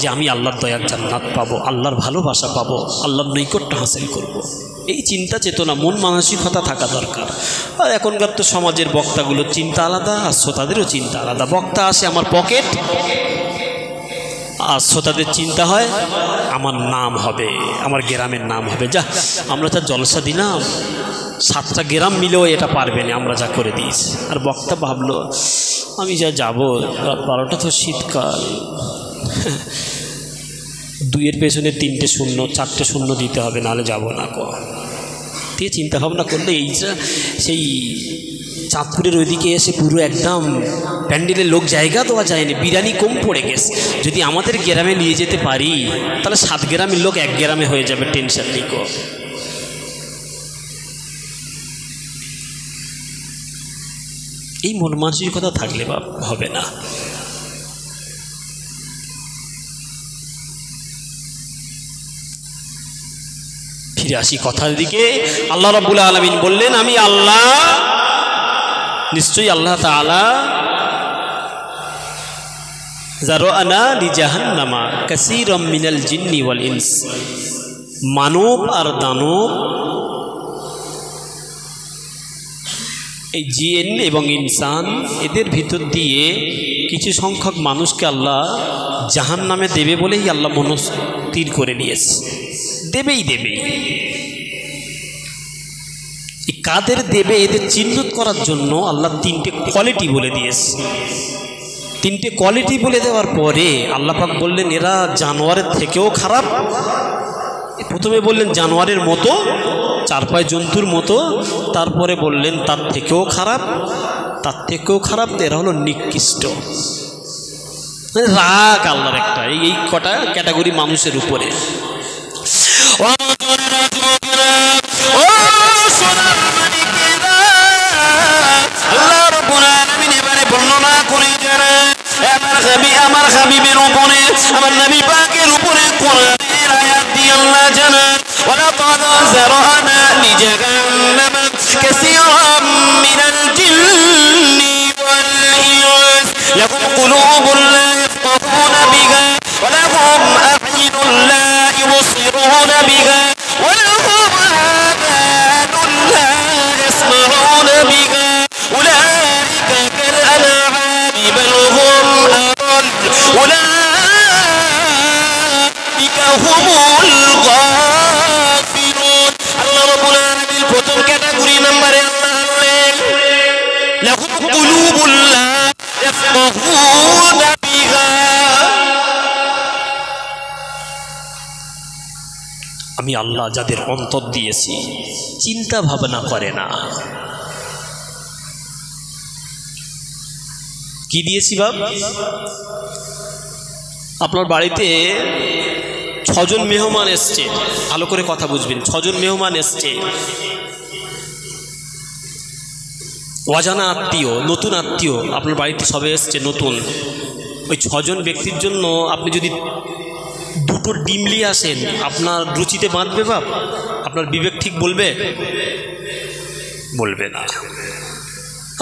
যে আমি আল্লাহর দয়ার জান্নাত পাবো, আল্লাহর ভালোবাসা পাবো, আল্লাহর নৈকট্য হাসিল করব। এই চিন্তা চেতনা, মন মানসিকতা থাকা দরকার। আর এখনকার তো সমাজের বক্তাগুলোর চিন্তা আলাদা, আর শ্রোতাদেরও চিন্তা আলাদা। বক্তা আসে আমার পকেট, আর শ্রোতাদের চিন্তা হয় আমার নাম হবে, আমার গ্রামের নাম হবে। যা আমরা যা জলসা দিলাম 7টা গ্রাম মিলেও এটা পারবে না, আমরা যা করে দিয়েছি। আর বক্তা ভাবলো আমি যা যাব, রাত 12টা তো শীতকাল, 2-এর পেছনে 3টে শূন্য, 4টে শূন্য দিতে হবে, নাহলে যাব না কো দিয়ে চিন্তা ভাবনা করলে এইটা সেই চাঁদপুরের ওইদিকে এসে পুরো একদম প্যান্ডেলের লোক জায়গা দেওয়া যায়নি, বিরিয়ানি কম পড়ে গেছে। যদি আমাদের গ্রামে নিয়ে যেতে পারি তাহলে 7 গ্রামের লোক 1 গ্রামে হয়ে যাবে, টেনশন নেই কো। এই মন মানসিকতা থাকলে বা হবে না। ফিরে আসি কথার দিকে। আল্লাহ রাব্বুল আলামিন বললেন, আমি আল্লাহ নিশ্চয়ই আল্লাহ তাআলা জারআনা লিজাহান্নামা কাসীরাম মিনাল জিন্নি ওয়াল ইনস, মানব আর দানব এই জিন এবং ইনসান এদের ভিতর দিয়ে কিছু সংখ্যক মানুষকে আল্লাহ জাহান্নামে দেবে বলেই আল্লাহ মনস্থির করে নিয়েছে। দেবেই কাদের দেবে এদের চিহ্নিত করার জন্য আল্লাহ তিনটে কোয়ালিটি বলে দিয়েছে। তিনটে কোয়ালিটি বলে দেওয়ার পরে আল্লাহ পাক বললেন এরা জানোয়ারের থেকেও খারাপ। প্রথমে বললেন জানোয়ারের মতো, চার পায়ে জন্তুর মতো, তারপরে বললেন তার থেকেও খারাপ, এরা হলো নিকৃষ্ট। রাগ আল্লাহর একটা এই কটা ক্যাটাগরি মানুষের উপরে। আমার হাবিবের উপরে, আমার নবী পাকের উপরে কোরআনের আয়াত দিয়ে আল্লাহ জানান, ওয়ালাকাদ যারানা লিজাহান্নাম কাসীরাম মিনাল জিন্নি ওয়াল ইনস লাহুম কুলুবুন লা ইয়াফকাহুনা বিহা ওয়া লাহুম আ'ইনুন লা ইবসিরুনা বিহা ওয়া লাহুম আযানুন লা ইয়াসমাউনা বিহা উলাইকা কাল আন'আমি বাল হুম আদল উলাইকা হুমুল গাফিরুন। আল্লাহ রাব্বুল আলামিন প্রথম ক্যাটাগরি নম্বরে আল্লাহ বলেন লাহুম কুলুবুন লা ইয়াফকাহুনা বিহা, আমি আল্লাহ যাদের অন্তর দিয়েছি চিন্তা ভাবনা করে না। কি দিয়েছি বাপ? আপনার বাড়িতে 6 জন মেহমান এসছে, ভালো করে কথা বুঝবেন, 6 জন মেহমান এসছে, অজানা আত্মীয়, নতুন আত্মীয় আপনার বাড়িতে সবে এসছে নতুন। ওই 6 জন ব্যক্তির জন্য আপনি যদি 2টো ডিম নিয়ে আসেন, আপনার রুচিতে বাঁধবে বাপ? আপনার বিবেক ঠিক বলবে? বলবে না।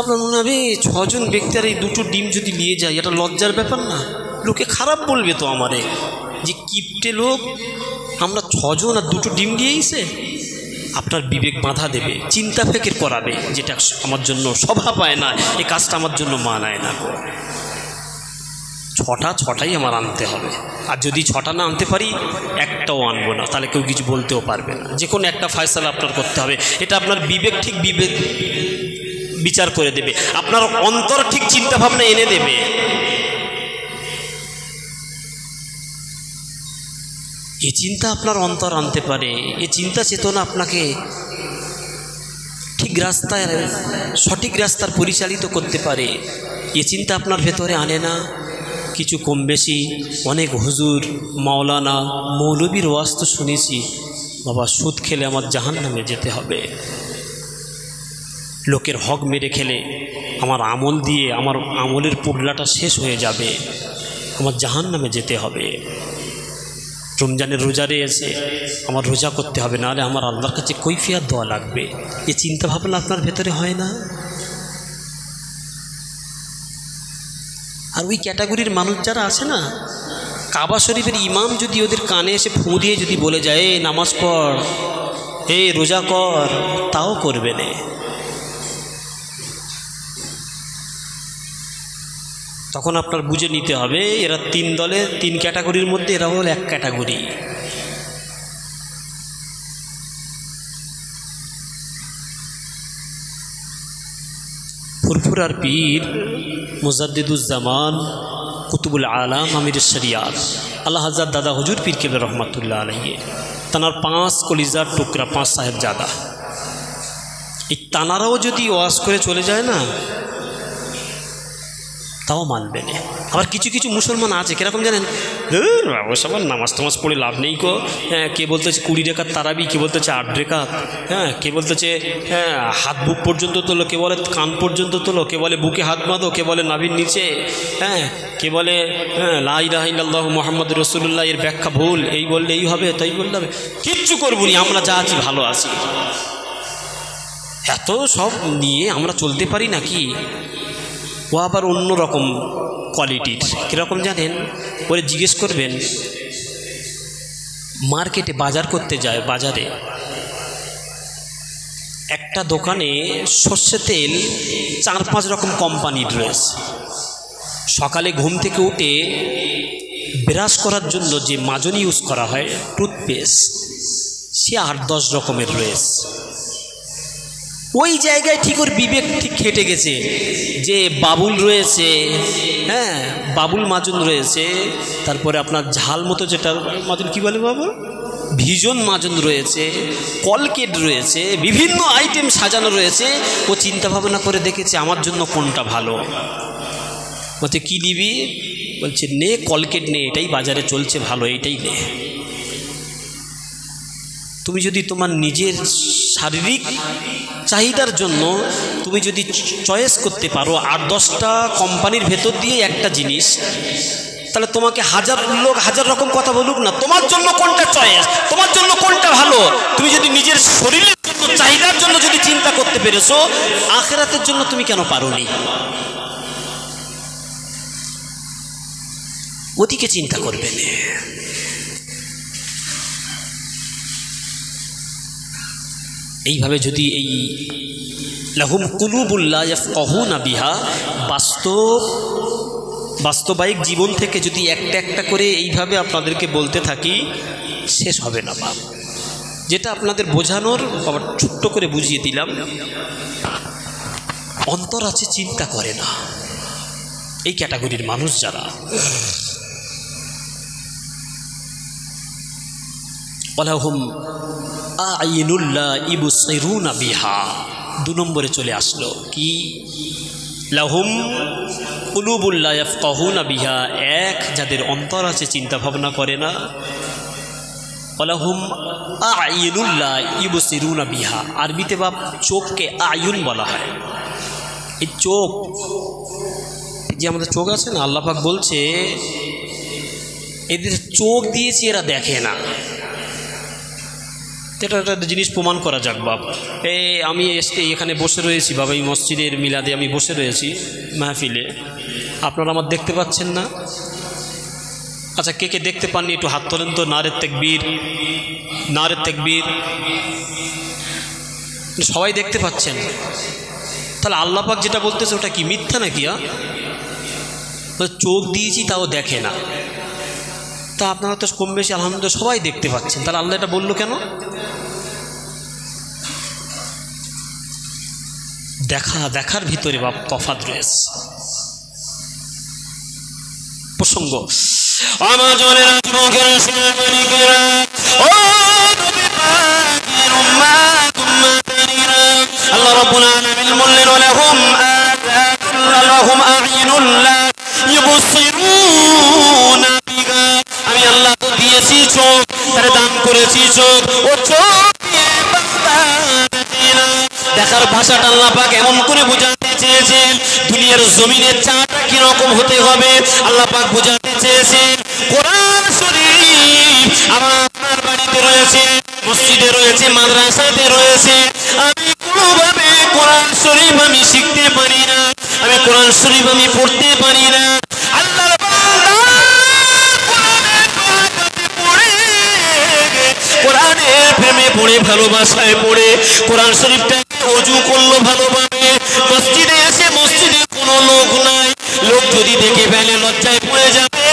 আপনার মনে হবে 6 জন ব্যক্তি আর এই 2টো ডিম যদি নিয়ে যায়, এটা লজ্জার ব্যাপার না? লোকে খারাপ বলবে তো আমারে, যে কিপটে লোক, আমরা 6 জন আর 2টো ডিম নিয়েইছে। আপনার বিবেক বাধা দেবে, চিন্তা ফেকের করাবে, যেটা আমার জন্য শোভা পায় না, এই কাজটা আমার জন্য মানায় না। 6টাই আমার আনতে হবে, আর যদি 6টা না আনতে পারি একটাও আনবো না, তাহলে কেউ কিছু বলতেও পারবে না। যে কোনো একটা ফয়সালা আপনার করতে হবে, এটা আপনার বিবেক ঠিক বিচার করে দেবে, আপনার অন্তর ঠিক চিন্তা ভাবনা এনে দেবে। এই চিন্তা আপনার অন্তর আনতে পারে, এই চিন্তা চেতনা আপনাকে ঠিক রাস্তায়, সঠিক রাস্তার পরিচালিত করতে পারে। এই চিন্তা আপনার ভেতরে আনে না। কিছু কম বেশি অনেক হুজুর, মাওলানা, মৌলবীর ওয়াজ তো শুনেছি, বাবা সুদ খেলে আমার জাহান্নামে যেতে হবে, লোকের হক মেরে খেলে আমার আমল দিয়ে আমার আমলের পুডলাটা শেষ হয়ে যাবে, আমার জাহান্নামে যেতে হবে। রমজানের রোজারে এসে আমার রোজা করতে হবে, নাহলে আমার আল্লাহর কাছে কৈফিয়ত দেওয়া লাগবে। এই চিন্তা ভাবনা আপনার ভেতরে হয় না? আর ওই ক্যাটাগরির মানুষ যারা আছে না, কাবা শরীফের ইমাম যদি ওদের কানে এসে ফু দিয়ে যদি বলে যায় এ নামাজ পড়, এ রোজা কর, তাও করবে না। তখন আপনার বুঝে নিতে হবে এরা 3 দলে, 3 ক্যাটাগরির মধ্যে এরা হল 1 ক্যাটাগরি। ফুরফুরার পীর মুজাদ্দিদুজ্জামান কুতুবুল আলাম আমির শরিয়াত আল্লাহ হাজার দাদা হুজুর পীর কেবলা রহমাতুল্লাহ আলাইহি, তানার 5 কলিজার টুকরা, 5 সাহেবজাদা, এই তানারাও যদি ওয়াজ করে চলে যায় না, তাও মানবে না। আবার কিছু কিছু মুসলমান আছে কীরকম জানেন, ওসব নামাজ টামাজ পড়ে লাভ নেই গো। হ্যাঁ, কে বলতেছে 20 রেখাত তারাবি, কে বলতেছে 8 রেখাত, হ্যাঁ, কে বলতেছে হাত বুক পর্যন্ত তোলো, কে বলে কান পর্যন্ত তোলো, কে বলে বুকে হাত বাঁধো, কে বলে নাভির নিচে, হ্যাঁ, কে বলে লা ইলাহা ইল্লাল্লাহু মুহাম্মাদুর রাসূলুল্লাহ, এর ব্যাখ্যা ভুল, এই বললে এই হবে, তাই বললে হবে। কিচ্ছু করবো নি, আমরা যা আছি ভালো আছি। এত সব নিয়ে আমরা চলতে পারি নাকি? ও আবার অন্য রকম কোয়ালিটির। কীরকম জানেন, ওরে জিজ্ঞেস করবেন, মার্কেটে বাজার করতে যায়, বাজারে একটা দোকানে সর্ষে তেল 4-5 রকম কোম্পানির রয়েছে। সকালে ঘুম থেকে উঠে ব্রাশ করার জন্য যে মাজন ইউজ করা হয়, টুথপেস্ট, সে 8-10 রকমের রয়েছে। ওই জায়গায় ঠিক ওর বিবেক ঠিক খেটে গেছে যে বাবুল রয়েছে, হ্যাঁ, বাবুল মাজুন রয়েছে, তারপরে আপনার ঝাল মতো যেটা মাজুন কী বলে বাবা, ভিজন মাজুন রয়েছে, কলকেট রয়েছে, বিভিন্ন আইটেম সাজানো রয়েছে। ও চিন্তা ভাবনা করে দেখেছে আমার জন্য কোনটা ভালো। বলছে কী নিবি? বলছে নে কলকেট নে, এটাই বাজারে চলছে ভালো, এইটাই নে। তুমি যদি তোমার নিজের শারীরিক চাহিদার জন্য তুমি যদি চয়েস করতে পারো 8-10টা কোম্পানির ভেতর দিয়ে একটা জিনিস, তাহলে তোমাকে 1000 লোক 1000 রকম কথা বলুক না, তোমার জন্য কোনটা চয়েস, তোমার জন্য কোনটা ভালো, তুমি যদি নিজের শরীরের জন্য চাহিদার জন্য যদি চিন্তা করতে পেরেছো, আখিরাতের জন্য তুমি কেন পারোনি? ওদিকে চিন্তা করবে না। এইভাবে যদি এই লাহুম কুলুবুল লা ইয়াফকাহুনা বিহা বাস্তবায়িক জীবন থেকে যদি একটা একটা করে এইভাবে আপনাদেরকে বলতে থাকি, শেষ হবে না বাপ। যেটা আপনাদের বোঝানোর আবার ছোট্ট করে বুঝিয়ে দিলাম। অন্তর আছে, চিন্তা করে না, এই ক্যাটাগরির মানুষ যারা, ওয়ালাহুম আইনুল্লাহ ইবসিরুনা বিহা, 2 নম্বরে চলে আসলো কি, লাহুম কুলুবুল লা ইয়াফকাহুনা বিহা, এক যাদের অন্তর আছে চিন্তা ভাবনা করে না, ওয়ালাহুম আইনুল্লাহ ইবসিরুনা বিহা। আরবিতে বাপ চোখকে আয়ুন বলা হয়। এই চোখ যে আমাদের চোখ আছে না, আল্লাহ পাক বলছে এদের চোখ দিয়েছি, এরা দেখে না। এটা একটা জিনিস প্রমাণ করা যাক বাপ। আমি এখানে বসে রয়েছি বাবা, এই মসজিদের মিলাদে আমি বসে রয়েছি মাহফিলে, আপনারা আমার দেখতে পাচ্ছেন না? আচ্ছা, কে কে দেখতে পাননি একটু হাত তোলেন তো। নারে তাকবীর, নারে তাকবীর। সবাই দেখতে পাচ্ছেন, তাহলে আল্লাহ পাক যেটা বলতেছে ওটা কি মিথ্যা নাকি? চোখ দিয়েছি তাও দেখে না, তা আপনারা তো কম বেশি আলহামদুলিল্লাহ সবাই দেখতে পাচ্ছেন, তাহলে আল্লাহ এটা বললো কেন? দেখার ভিতরে বাপ তফাৎ রয়েছে। প্রসঙ্গ আল্লাহ রাব্বুল আলামিন বললেন, লাহুম আ'ইনুল্লাহ ইবসিরুনা বিহা, আমি আল্লাহ তো দিয়েছি চোখ, তারে দান করেছি চোখ, ও চোখ দেখার ভাষাটা আল্লাহ পাক এমন করে বোঝাতে চেয়েছেন, দুনিয়ার জমিনে চাটা কিরকম হতে হবে আল্লাহ পাক বোঝাতে চেয়েছেন। কোরআন শরীফ আমার আপনার বাড়িতে রয়েছে, মসজিদে রয়েছে, মাদ্রাসাতে রয়েছে, আমি কোনোভাবে কোরআন শরীফ আমি শিখতে পারি না, আমি কোরআন শরীফ আমি পড়তে পারি না। আল্লাহর কোরআনের প্রেমে পড়ে, ভালোবাসায় পড়ে, কোরআন শরীফটা ওযু করলো ভালোভাবে, মসজিদে এসে মসজিদে কোনো লোক নাই, লোক যদি দেখে ফেলে লজ্জায় পড়ে যাবে,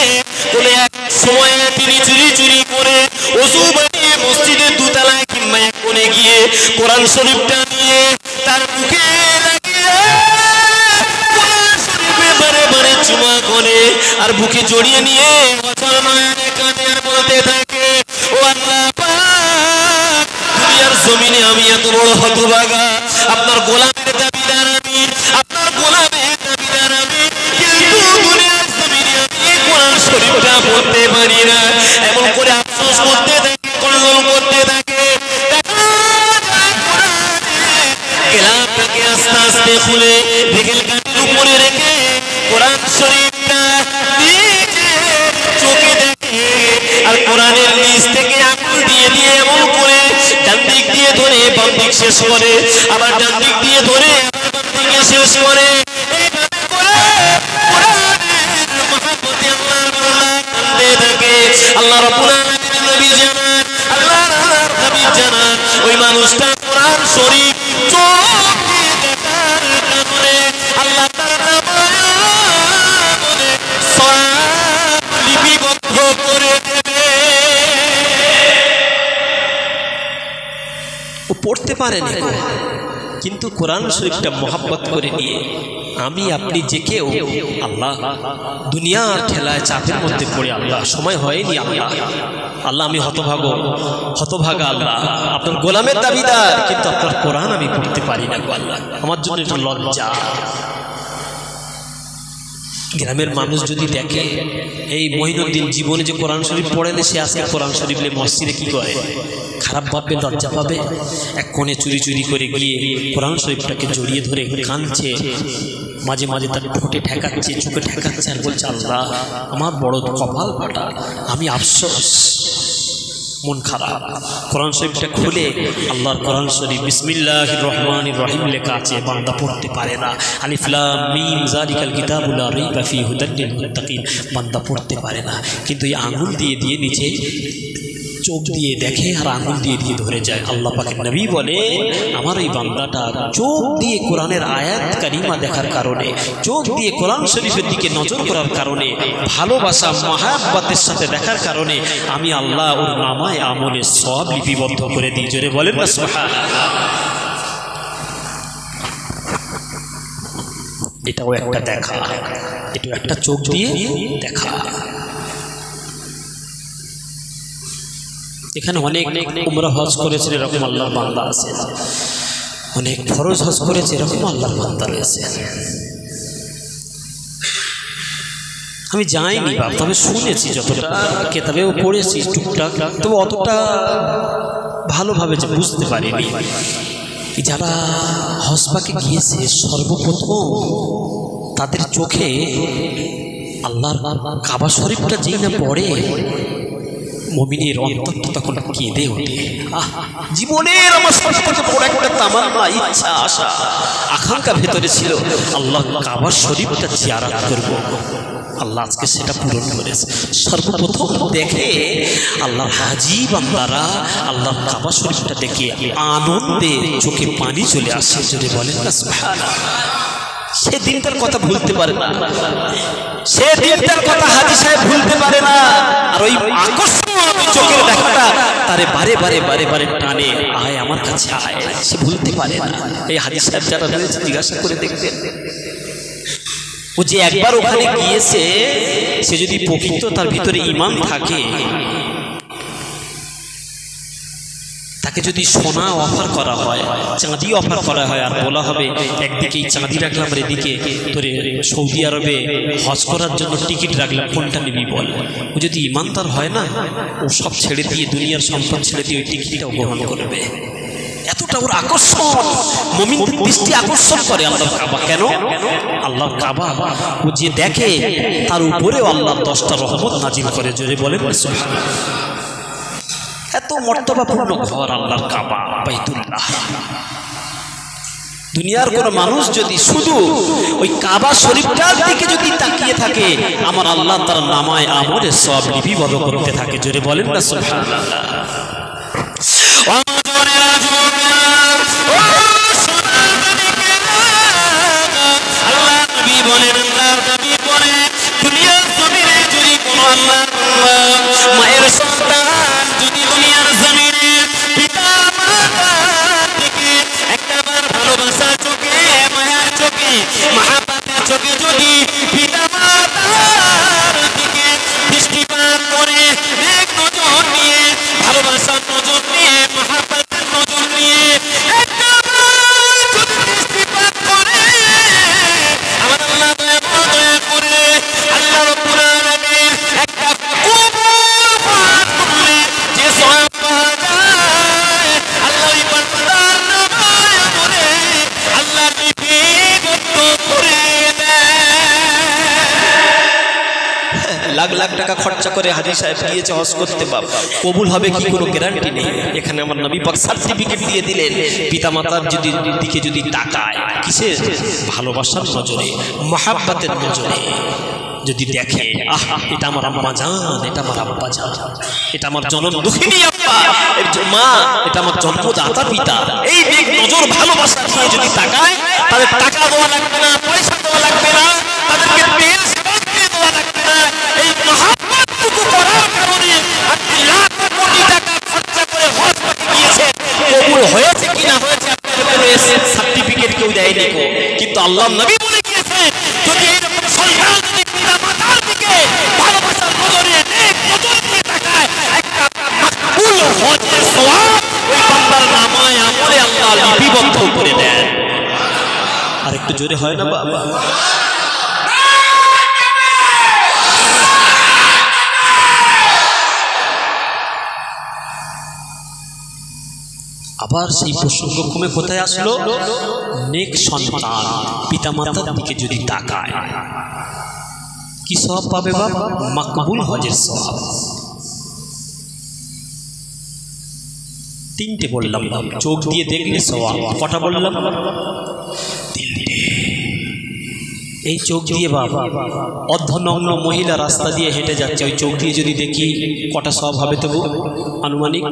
বলে এক সময়ে তিনি চুরি করে ওযু বানিয়ে মসজিদের 2 তলায় কিংবা এক কোণে গিয়ে কোরআন শরীফটা নিয়ে তার মুখে লাগিয়ে কোরআন শরীফে বারে চুমা করে আর বুকে জড়িয়ে নিয়ে অচল নয়নে কাঁদে আর বলতে থাকে, ও আল্লাহ পাক, দুনিয়ার জমিনে আমি এত বড় হতভাগা, আপনার গোলামের দাবিদার আমি, আপনার গোলামের দাবিদার আমি, কিন্তু সুরা পড়তে পারি না, এমন করে আফসোস করতে থাকে, কলরল করতে থাকে। কেলামটাকে আস্তে আস্তে খুলে রেখেল কাঠের উপরে রেখে কোরআন শরীফটা নিজে চোখে দেখে, আর কোরআনের নিচ থেকে আঙুল দিয়ে দিয়ে এমন করে ডান দিক দিয়ে ধরে বাম দিক শেষ করে, আবার ডান দিক দিয়ে ধরে আবার বাম দিকে শেষ করে। আল্লাহ রাব্বুল আলামিন নবী জানান, আল্লাহর হাবিব জানান, ওই মানুষটা কোরআন শরীফ চোখ দিয়ে দেখার কারণে আল্লাহ তার নামে সওয়াব লিপিবদ্ধ করে দেবে। ও পড়তে পারে না, কিন্তু কোরআন শরীফটা মহব্বত করে নিয়ে আমি আপনি যে কেউ আল্লাহ দুনিয়ার ঠেলায় চাপের মধ্যে পড়ে আল্লাহ সময় হয়নি, আল্লাহ আমি হতভাগা আল্লাহ, আপনার গোলামের দাবিদার, কিন্তু আপনার কোরআন আমি পড়তে পারি না গো আল্লাহ, আমার জন্য এটা লজ্জা। গ্রামের মানুষ যদি দেখে এই মঈনুদ্দিন জীবনে যে কোরআন শরীফ পড়েন, সে আজকে কোরআন শরীফ নিয়ে মসজিদে কি করে, খারাপ ভাববে, লজ্জা পাবে। এক কোণে চুরি চুরি করে গিয়ে কোরআন শরীফটাকে জড়িয়ে ধরে কাঁদছে, মাঝে মাঝে তার ঠোঁটে ঠেকাচ্ছে, চোখে ঠেকাচ্ছে, আর বলছে আল্লাহ আমার বড় কপাল ফাটা, আমি আফসোস, মন খারাপ। কোরআন শরীফটা খুলে আল্লাহর কোরআন শরীফ বিসমিল্লাহির রহমানির রহিম লেখা আছে, বান্দা পড়তে পারে না। আলিফ লাম মিম যালিকাল কিতাবু লা রাইবা ফীহি হুদাল লিল মুত্তাকিন, বান্দা পড়তে পারে না, কিন্তু এই আঙুল দিয়ে দিয়ে নিচে চোখ দিয়ে দেখে আর আঙুল দিয়ে দিয়ে ধরে যায়। আল্লাহ পাকের নবী বলে আমার এই বান্দাটা চোখ দিয়ে কোরআনের আয়াত কারিমা দেখার কারণে, চোখ দিয়ে কোরআন শরীফের দিকে নজর করার কারণে, ভালোবাসা মহাব্বতের সাথে দেখার কারণে আমি আল্লাহ ওর নামায় আমলে সওয়াব লিপিবদ্ধ করে দিই। জোরে বলেন না সুবহানাল্লাহ। এটাও একটা দেখা, এটাও একটা চোখ দিয়ে দেখা। এখানে অনেক উমরা হজ করেছে এরকম আল্লাহর বান্দা আছে, অনেক ফরজ হজ করেছে এরকম আল্লাহর বান্দা রয়েছে। আমি যাইনি বাপ, তবে শুনেছি, যতটা কেতাবেও পড়েছি টুকটাক, তবে অতটা ভালোভাবে যে বুঝতে পারিনি। যারা হজ পাকে গিয়েছে সর্বপ্রথম তাদের চোখে আল্লাহর কাবা শরীফটা যেই না পড়ে, মুমিনের অন্তরটা তখন কেঁদে ওঠে। জীবনের আমার সবথেকে বড় একটা তামান্না, ইচ্ছা, আশা, আকাঙ্ক্ষা ভেতরে ছিল আল্লাহ কাবার শরীফটা জিয়ারত করব। আল্লাহ আজকে সেটা পূরণ করেছে। সর্বপ্রথম দেখে আল্লাহর হাজী বান্দারা আল্লাহর কাবা শরীফটা দেখে আনন্দে চোখে পানি চলে আসে। যদি বলেন না সুবহানাল্লাহ। সে দিনটার কথা ভুলতে পারে না, সে দিনটার কথা হাজী সাহেব ভুলতে পারে না। আর ওই আকর্ষণীয় চোখের দেখাটা তারে বারে বারে বারে বারে টানে, আয় আমার কাছে আয়, সে ভুলতে পারে না। এই হাজী সাহেব যারা রয়েছে জিজ্ঞাসা করে দেখবেন, ও যে একবার ওখানে গিয়েছে, সে যদি প্রকৃত তার ভিতরে ঈমান থাকে, তাকে যদি সোনা অফার করা হয়, চাঁদি অফার করা হয়, আর বলা হবে একদিকে চাঁদি রাখলাম আর এদিকে তোরে সৌদি আরবে হজ করার জন্য টিকিট রাখলাম, কোনটা নিবি বল? ও যদি ঈমানদার হয় না, ও সব ছেড়ে দিয়ে দুনিয়ার সম্পদ ছেড়ে দিয়ে ওই টিকিটটাও গ্রহণ করবে। এতটা ওর আকর্ষণ, মুমিনদের দৃষ্টি আকর্ষণ করে আল্লাহর কাবা। কেন? আল্লাহর কাবা ও যে দেখে তার উপরেও আল্লাহ 10টা রহমত নাজিল করে। জোরে বলেন সুবহানাল্লাহ। এত মর্তবাপূর্ণ ঘর আল্লাহর কাবা, বাইতুল্লাহ। দুনিয়ার কোন মানুষ যদি শুধু ওই কাবা শরীফটার দিকে যদি তাকিয়ে থাকে, আমার আল্লাহ তার নামায় আমলে সওয়াব লিপিবদ্ধ করতে থাকে। জোরে বলেন না সুবহানাল্লাহ। মায়ের সন্তান যদি দুনিয়ার জমিনে পিতা মাতার দিকে একটাবার ভালোবাসা চোখে, মায়ার চোখে, মহাব্বতের চোখে যদি পিতা মাতার দিকে দৃষ্টিপাত করে, এক নজর নিয়ে ভালোবাসা লাখ টাকা খরচা করে হাজী সাহেব গিয়েছে হজ করতে, বাপ কবুল হবে কি কোনো গ্যারান্টি নেই। এখানে আমার নবী পাক সার্টিফিকেট দিয়ে দিলেন, পিতামাতার দিকে যদি তাকায় কিসের ভালোবাসার নজরে, মহাব্বতের নজরে যদি দেখে, আহ এটা আমার আম্মা জান, এটা আমার আব্বা জান, এটা আমার জনম দুঃখিনী আব্বা মা, এটা আমার জন্মদাতা পিতা, এই দিক নজর ভালোবাসা দিয়ে যদি তাকায়, তাদের টাকা দেওয়া লাগবে না, পয়সা দেওয়া লাগবে না, তাদেরকে পেয়ে দেওয়া লাগবে না। এই মহাব্বতটুকু করার কারণে আপনি লাখ কোটি টাকা খরচা করে হজ করতে গিয়েছেন, কবুল হয়েছে কিনা হয়েছে আপনার কোনো সার্টিফিকেট কেউ দেয়নি, কিন্তু আল্লাহর নবী বলে গিয়েছেন যদি এরকম সন্তান পিতামাতার দিকে ভালোবাসার নজরে নেক নজর দিয়ে তাকায়, একটা মাকবুল হজের সওয়াব ওই বান্দার নামায় আমলে আল্লাহ লিপিবদ্ধ করে দেন। আর একটু জোরে হয় না বাবা? আবার সেই প্রসঙ্গ ক্রমে কোথায় আসলো, নেক সন্তান পিতামাতার দিকে যদি তাকায় কি সওয়াব পাবে বাবা? মাকবুল হজের সওয়াব। তিনটে বললাম, চোখ দিয়ে দেখলে সওয়াব। কটা বললাম? তিনটে। এই চোখ দিয়ে বাবা অর্ধনগ্ন মহিলা রাস্তা দিয়ে হেঁটে যাচ্ছে, ওই চোখ দিয়ে যদি দেখি কটা সওয়াব হবে তবু আনুমানিক?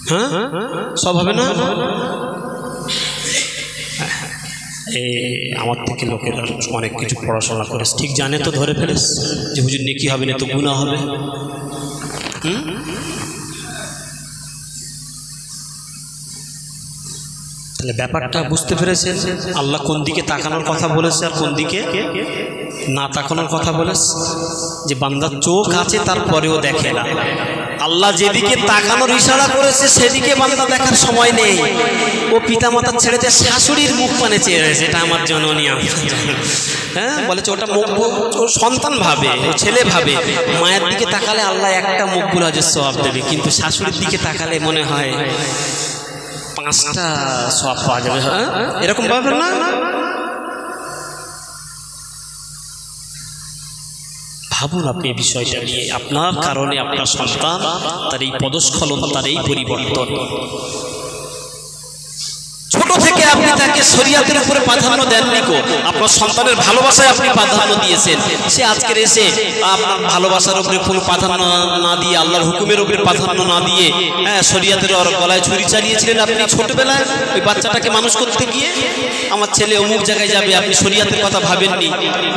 হ্যাঁ সব হবে না? আমার থেকে লোকেরা অনেক কিছু পড়াশোনা করে ঠিক জানে তো, ধরে ফেলেস যে হুজুর নেকি হবে না তো গুনাহ হবে। তাহলে ব্যাপারটা বুঝতে পেরেছেন আল্লাহ কোন দিকে তাকানোর কথা বলেছে আর কোন দিকে না তাকানোর কথা বলেছে। যে বান্দার চোখ আছে তারপরেও দেখে না, আল্লাহ যেদিকে তাকানোর ইশারা করেছে সেদিকে বান্দা দেখার সময় নেই। ও পিতামাতার ছেড়েতে শাশুড়ির মুখ পানে চেয়ে রয়েছে, এটা আমার জননী, হ্যাঁ বলেছে ওটা মুখ ও সন্তান ভাবে, ও ছেলে ভাবে। মায়ের দিকে তাকালে আল্লাহ একটা মকবুল হজের সওয়াব দেবে, কিন্তু শাশুড়ির দিকে তাকালে মনে হয় 5টা সওয়াব পাওয়া যাবে। হ্যাঁ এরকম ভাবে না? ভাবুন আপনি এই বিষয়টা নিয়ে, আপনার কারণে আপনার সন্তান তার এই পদস্খলন, তার এই পরিবর্তন। ছোট থেকে আপনি তাকে শরীয়তের উপরে প্রাধান্য দেননি কো, আপনার সন্তানের ভালোবাসায় আপনি প্রাধান্য দিয়েছেন। সে আজকের এসে আপনার ভালোবাসার উপরে কোনো প্রাধান্য না দিয়ে, আল্লাহর হুকুমের উপরে প্রাধান্য না দিয়ে, হ্যাঁ শরীয়তের গলায় ছুরি চালিয়েছিলেন আপনি ছোটবেলায় ওই বাচ্চাটাকে মানুষ করতে গিয়ে। আমার ছেলে অমুক জায়গায় যাবে, আপনি শরীয়তের কথা ভাবেননি,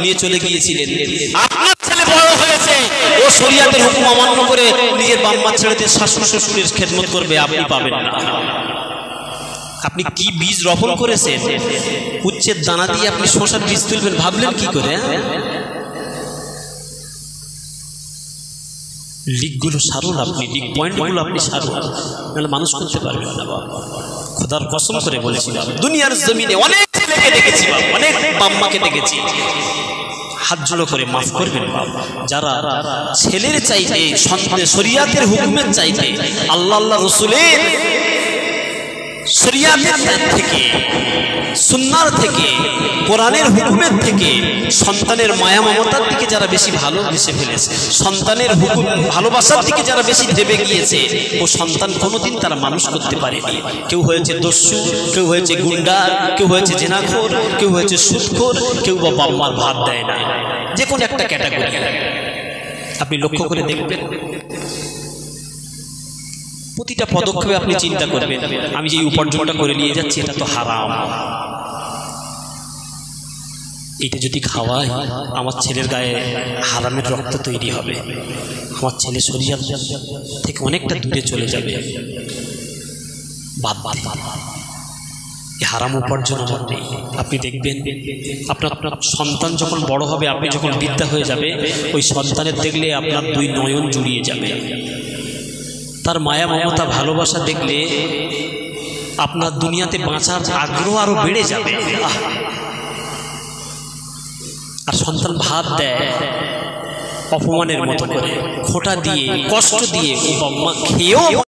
নিয়ে চলে গিয়েছিলেন। আপনার ছেলে বড় হয়েছে, ও শরীয়তের হুকুম অমান্য করে নিজের বাম্মা ছেড়েতে শাশুড়ি শ্বশুরের খেদমত করবে, আপনি পাবেন না। আপনি কি বীজ রোপণ করেছেন? উচ্ছের দানা দিয়ে আপনি শসার বীজ তুলবেন, ভাবলেন কি করে? লিকগুলো সারুন, আপনি লিক পয়েন্টগুলো আপনি সারুন, নাহলে মানুষ করতে পারবেন না বাবা। খোদার কসম করে বলেছিলাম, দুনিয়ার জমিনে অনেক ছেলেকে দেখেছি বাবা, অনেক বাম্মাকে দেখেছি, হাত জোড়ো করে মাফ করবেন বাবা, যারা ছেলের চাইতে শরীয়তের হুকুমের চাইতে আল্লাহ আল্লাহ রসুলের শরীয়তের থেকে, সুন্নাহর থেকে, কোরআনের হুকুমের থেকে সন্তানের মায়া মমতার দিকে যারা বেশি ভালোবেসে ফেলেছে, সন্তানের হুকুম ভালোবাসার দিকে যারা বেশি ভেবে গিয়েছে, ও সন্তান কোনোদিন তারা মানুষ করতে পারেনি। কেউ হয়েছে দস্যু, কেউ হয়েছে গুন্ডা, কেউ হয়েছে জেনাখোর, কেউ হয়েছে সুদখোর, কেউ বা বাম্মার ভাত দেয় না, যে কোনো একটা ক্যাটাগরি আপনি লক্ষ্য করে দেখবেন। প্রতিটা পদক্ষেপে আপনি চিন্তা করবেন, আমি যে উপার্জনটা করে নিয়ে যাচ্ছি এটা তো হারাম, এটা যদি খাওয়াই আমার ছেলের গায়ে হারামের রক্ত তৈরি হবে, আমার ছেলে শরীয়ত থেকে অনেকটা দূরে চলে যাবে। বাদ বাদ এই হারাম উপার্জন আমার নেই। আপনি দেখবেন আপনার সন্তান যখন বড় হবে, আপনি যখন বিদ্যা হয়ে যাবে, ওই সন্তানের দেখলে আপনার 2 নয়ন জুড়িয়ে যাবে। তার মায়া মমতা ভালোবাসা দেখলে আপনার দুনিয়াতে বাঁচার আগ্রহ আরো বেড়ে যাবে। আর সন্তান ভাত দেয় অপমানের মতো করে, খোঁটা দিয়ে, কষ্ট দিয়ে, ও বাবা খেয়েও